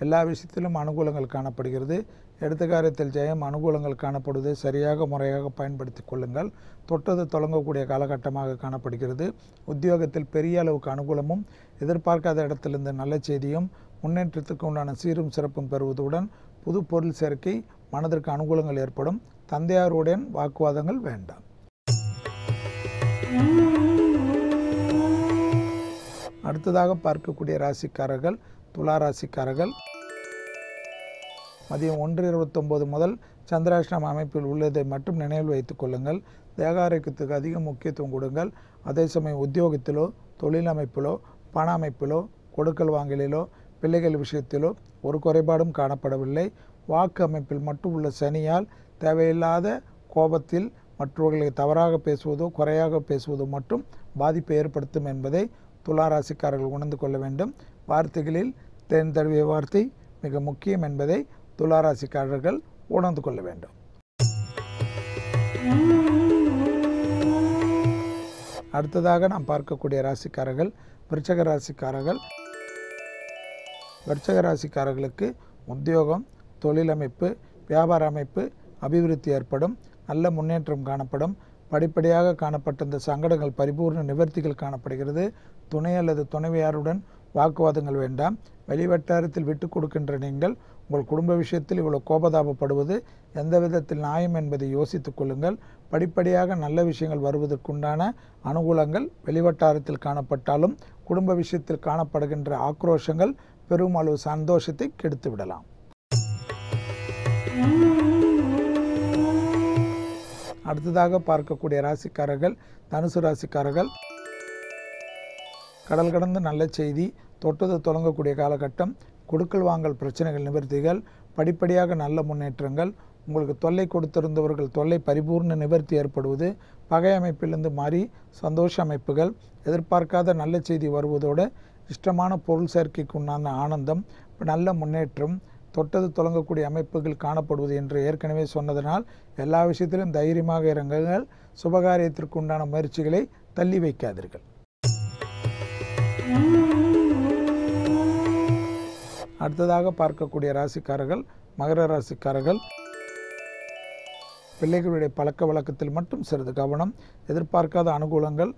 எல்லா விஷயத்திலும் அனுகூலங்கள் காணப்படுகிறது. எடுத்த காரியத்தில் ஜெயம், அனுகூலங்கள் காணப்படுவதை சரியாக முறையாக பயன்படுத்தி கொள்ளுங்கள். தொட்டது தொடங்கக்கூடிய காலகட்டமாக காணப்படுகிறது. உத்தியோகத்தில் பெரிய அளவுக்கு அனுகூலமும், எதிர்பார்க்காத இடத்திலிருந்து நல்ல செய்தியும், முன்னேற்றத்துக்கு உண்டான சீரும் சிறப்பும் பெறுவதுடன் புது பொருள் சேர்க்கை, மனதிற்கு அனுகூலங்கள் ஏற்படும். தந்தையாருடன் வாக்குவாதங்கள் வேண்டாம். அடுத்ததாக பார்க்கக்கூடிய ராசிக்காரர்கள் துலா ராசிக்காரர்கள். மதியம் 1:29 முதல் சந்திராஷ்டம அமைப்பில் உள்ளதை மட்டும் நினைவில் வைத்துக் கொள்ளுங்கள். தேக ஆரோக்கியத்துக்கு அதிக முக்கியத்துவம் கொடுங்கள். அதே சமயம் உத்தியோகத்திலோ, தொழில் அமைப்பிலோ, பண அமைப்பிலோ, கொடுக்கல் வாங்கலிலோ, பிள்ளைகள் விஷயத்திலோ ஒரு குறைபாடும் காணப்படவில்லை. வாக்கு அமைப்பில் மட்டும் உள்ள சனியால் தேவையில்லாத கோபத்தில் மற்றவர்களை தவறாக பேசுவதோ குறையாக பேசுவதோ மட்டும் பாதிப்பை ஏற்படுத்தும் என்பதை துலா ராசிக்காரர்கள் உணர்ந்து கொள்ள வேண்டும். வார்த்தைகளில் தேன் தழுவிய வார்த்தை மிக முக்கியம் என்பதை துலா ராசிக்காரர்கள் உணர்ந்து கொள்ள வேண்டும். அடுத்ததாக நாம் பார்க்கக்கூடிய ராசிக்காரர்கள் விருச்சக ராசிக்காரர்கள். விருச்சக ராசிக்காரர்களுக்கு உத்தியோகம், தொழில் அமைப்பு, வியாபார அமைப்பு அபிவிருத்தி ஏற்படும். நல்ல முன்னேற்றம் காணப்படும். படிப்படியாக காணப்பட்ட இந்த சங்கடங்கள் பரிபூர்ண நிவர்த்திகள் காணப்படுகிறது. துணை அல்லது துணைவியாருடன் வாக்குவாதங்கள் வேண்டாம். வெளிவட்டாரத்தில் விட்டு கொடுக்கின்ற நீங்கள் உங்கள் குடும்ப விஷயத்தில் இவ்வளவு கோபதாபப்படுவது எந்த விதத்தில் நியாயம் என்பதை யோசித்துக் கொள்ளுங்கள். படிப்படியாக நல்ல விஷயங்கள் வருவதற்குண்டான அனுகூலங்கள் வெளிவட்டாரத்தில் காணப்பட்டாலும் குடும்ப விஷயத்தில் காணப்படுகின்ற ஆக்ரோஷங்கள் பெரும் அளவு சந்தோஷத்தை கெடுத்து விடலாம். அடுத்ததாக பார்க்கக்கூடிய ராசிக்காரர்கள் தனுசு ராசிக்காரர்கள். கடல் கடந்து நல்ல செய்தி, தொட்டது தொடங்கக்கூடிய காலகட்டம், கொடுக்கல் வாங்கல் பிரச்சனைகள் நிவர்த்திகள், படிப்படியாக நல்ல முன்னேற்றங்கள், உங்களுக்கு தொல்லை கொடுத்திருந்தவர்கள் தொல்லை பரிபூர்ண நிவர்த்தி ஏற்படுவது, பகை அமைப்பிலிருந்து மாறி சந்தோஷ அமைப்புகள், எதிர்பார்க்காத நல்ல செய்தி வருவதோடு இஷ்டமான பொருள் சேர்க்கைக்கு உண்டான ஆனந்தம், நல்ல முன்னேற்றம், தொட்டது தொடங்கக்கூடிய அமைப்புகள் காணப்படுவது என்று ஏற்கனவே சொன்னதனால் எல்லா விஷயத்திலும் தைரியமாக இறங்குங்கள். சுபகாரியத்திற்கு உண்டான முயற்சிகளை தள்ளி வைக்காதீர்கள். அடுத்ததாக பார்க்கக்கூடிய ராசிக்காரர்கள் மகர ராசிக்காரர்கள். பிள்ளைகளுடைய பழக்க வழக்கத்தில் மட்டும் சிறிது கவனம். எதிர்பார்க்காத அனுகூலங்கள்,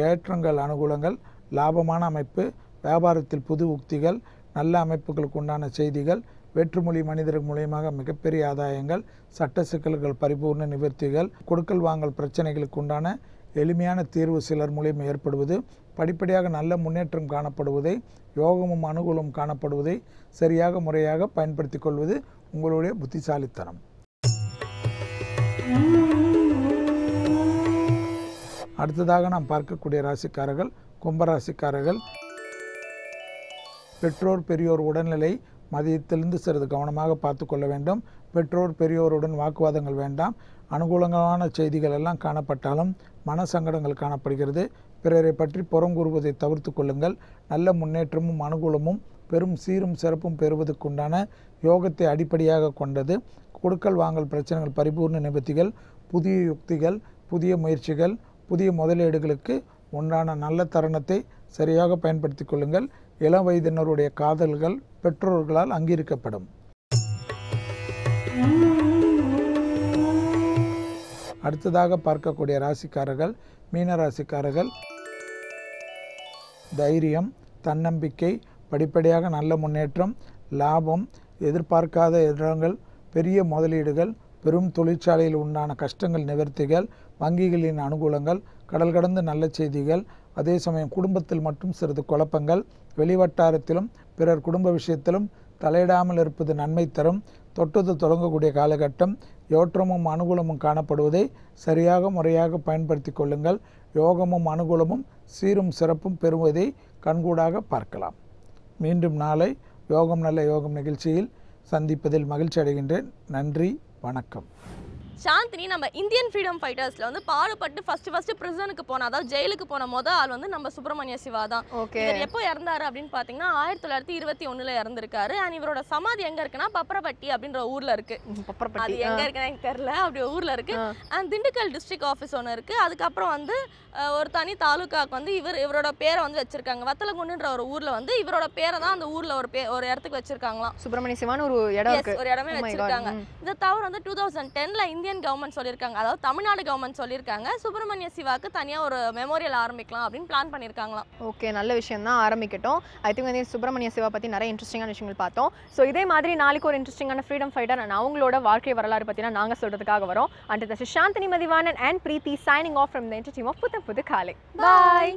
ஏற்றங்கள் அனுகூலங்கள், லாபமான அமைப்பு, வியாபாரத்தில் புது உக்திகள், நல்ல அமைப்புகளுக்கு உண்டான செய்திகள், வேற்றுமொழி மனிதர்கள் மூலியமாக மிகப்பெரிய ஆதாயங்கள், சட்ட சிக்கல்கள் பரிபூர்ண நிவர்த்திகள், கொடுக்கல் வாங்கல் பிரச்சனைகளுக்கு உண்டான எளிமையான தீர்வு சிலர் மூலியம் ஏற்படுவது, படிப்படியாக நல்ல முன்னேற்றம் காணப்படுவதை, யோகமும் அனுகூலம் காணப்படுவதை சரியாக முறையாக பயன்படுத்தி கொள்வது உங்களுடைய புத்திசாலித்தனம். அடுத்ததாக நாம் பார்க்கக்கூடிய ராசிக்காரர்கள் கும்பராசிக்காரர்கள். பெற்றோர் பெரியோர் உடல்நிலை மதியத்திலிருந்து சிறிது கவனமாக பார்த்து கொள்ள வேண்டும். பெற்றோர் பெரியோருடன் வாக்குவாதங்கள் வேண்டாம். அனுகூலமான செய்திகள் எல்லாம் காணப்பட்டாலும் மன சங்கடங்கள் காணப்படுகிறது. பிறரை பற்றி புறம் கூறுவதை தவிர்த்து கொள்ளுங்கள். நல்ல முன்னேற்றமும் அனுகூலமும் பெரும் சீரும் சிறப்பும் பெறுவதற்குண்டான யோகத்தை அடிப்படையாக கொண்டது. கொடுக்கல் வாங்கல் பிரச்சனைகள் பரிபூர்ண நிவர்த்திகள், புதிய யுக்திகள், புதிய முயற்சிகள், புதிய முதலீடுகளுக்கு உண்டான நல்ல தருணத்தை சரியாக பயன்படுத்தி கொள்ளுங்கள். இளம் வயதினருடைய காதல்கள் பெற்றோர்களால் அங்கீகரிக்கப்படும். அடுத்ததாக பார்க்கக்கூடிய ராசிக்காரர்கள் மீனராசிக்காரர்கள். தைரியம், தன்னம்பிக்கை, படிப்படியாக நல்ல முன்னேற்றம், லாபம், எதிர்பார்க்காத இடங்கள், பெரிய முதலீடுகள், பெரும் தொழிற்சாலையில் உண்டான கஷ்டங்கள் நிவர்த்திகள், வங்கிகளின் அனுகூலங்கள், கடல் கடந்த நல்ல செய்திகள். அதே சமயம் குடும்பத்தில் மட்டும் சிறிது குழப்பங்கள், வெளிவட்டாரத்திலும் பிறர் குடும்ப விஷயத்திலும் தலையிடாமல் இருப்பது நன்மை தரும். தொட்டது தொடங்கக்கூடிய காலகட்டம். யோற்றமும் அனுகூலமும் காணப்படுவதை சரியாக முறையாக பயன்படுத்தி கொள்ளுங்கள். யோகமும் அனுகூலமும் சீரும் சிறப்பும் பெறுவதை கண்கூடாக பார்க்கலாம். மீண்டும் நாளை யோகம் நல்ல யோகம் நிகழ்ச்சியில் சந்திப்பதில் மகிழ்ச்சி அடைகின்றேன். நன்றி, வணக்கம். சாந்தினி நம்ம இந்தியன் ஃப்ரீடம் ஃபைட்டர்ஸ்ல வந்து பாடுபட்டு ஃபர்ஸ்ட் பிரிசனுக்கு போன, அதாவது ஜெயிலுக்கு போன மொதல் ஆள் வந்து நம்ம சுப்பிரமணிய சிவா தான். இவர் எப்போ இறந்தாரு அப்படின்னு பாத்தீங்கன்னா 1921 இறந்திருக்காரு. அண்ட் இவரோட சமாதி எங்க இருக்குன்னா பப்பரப்பட்டி அப்படின்ற ஊர்ல இருக்கு. அது எங்க இருக்குன்னு எனக்கு தெரியல, அப்படி ஊர்ல இருக்கு. அண்ட் திண்டுக்கல் டிஸ்ட்ரிக்ட் ஆஃபீஸ் ஒன்று இருக்கு. அதுக்கப்புறம் வந்து ஒரு தனி தாலுக்காக்கு வந்து இவரோட பேரை வந்து வச்சிருக்காங்க. வத்தலகுண்டுன்ற ஒரு ஊர்ல வந்து இவரோட பேரை தான் அந்த ஊர்ல ஒரு இடத்துக்கு வச்சிருக்காங்களாம். சுப்பிரமணிய சிவான்னு ஒரு இடம் இருக்கு, ஒரு இடமே வச்சிருக்காங்க. இதை தவிர வந்து 2010ல இந்தியன் கவர்மெண்ட் சொல்லியிருக்காங்க, அதாவது தமிழ்நாடு கவர்மெண்ட் சொல்லியிருக்காங்க, சுப்பிரமணிய சிவாக்கு தனியா ஒரு மெமோரியல் ஆரம்பிக்கலாம் அப்படின்னு பிளான் பண்ணியிருக்காங்களாம். ஓகே, நல்ல விஷயம் தான், ஆரம்பிக்கட்டும். ஐ திங்க் வந்து சுப்பிரமணிய சிவா பற்றி நிறைய இன்ட்ரெஸ்டிங்கான விஷயங்கள் பார்த்தோம். ஸோ இதே மாதிரி நாளைக்கு ஒரு இன்ட்ரெஸ்டிங்கான ஃப்ரீடம் ஃபைட்டர் அண்ட் அவங்களோட வாழ்க்கை வரலாறு பற்றினா நாங்கள் சொல்கிறதுக்காக வரோம். And this is Chandini Mathivanan and Preethi signing off from the entire team of புது காலை. Bye.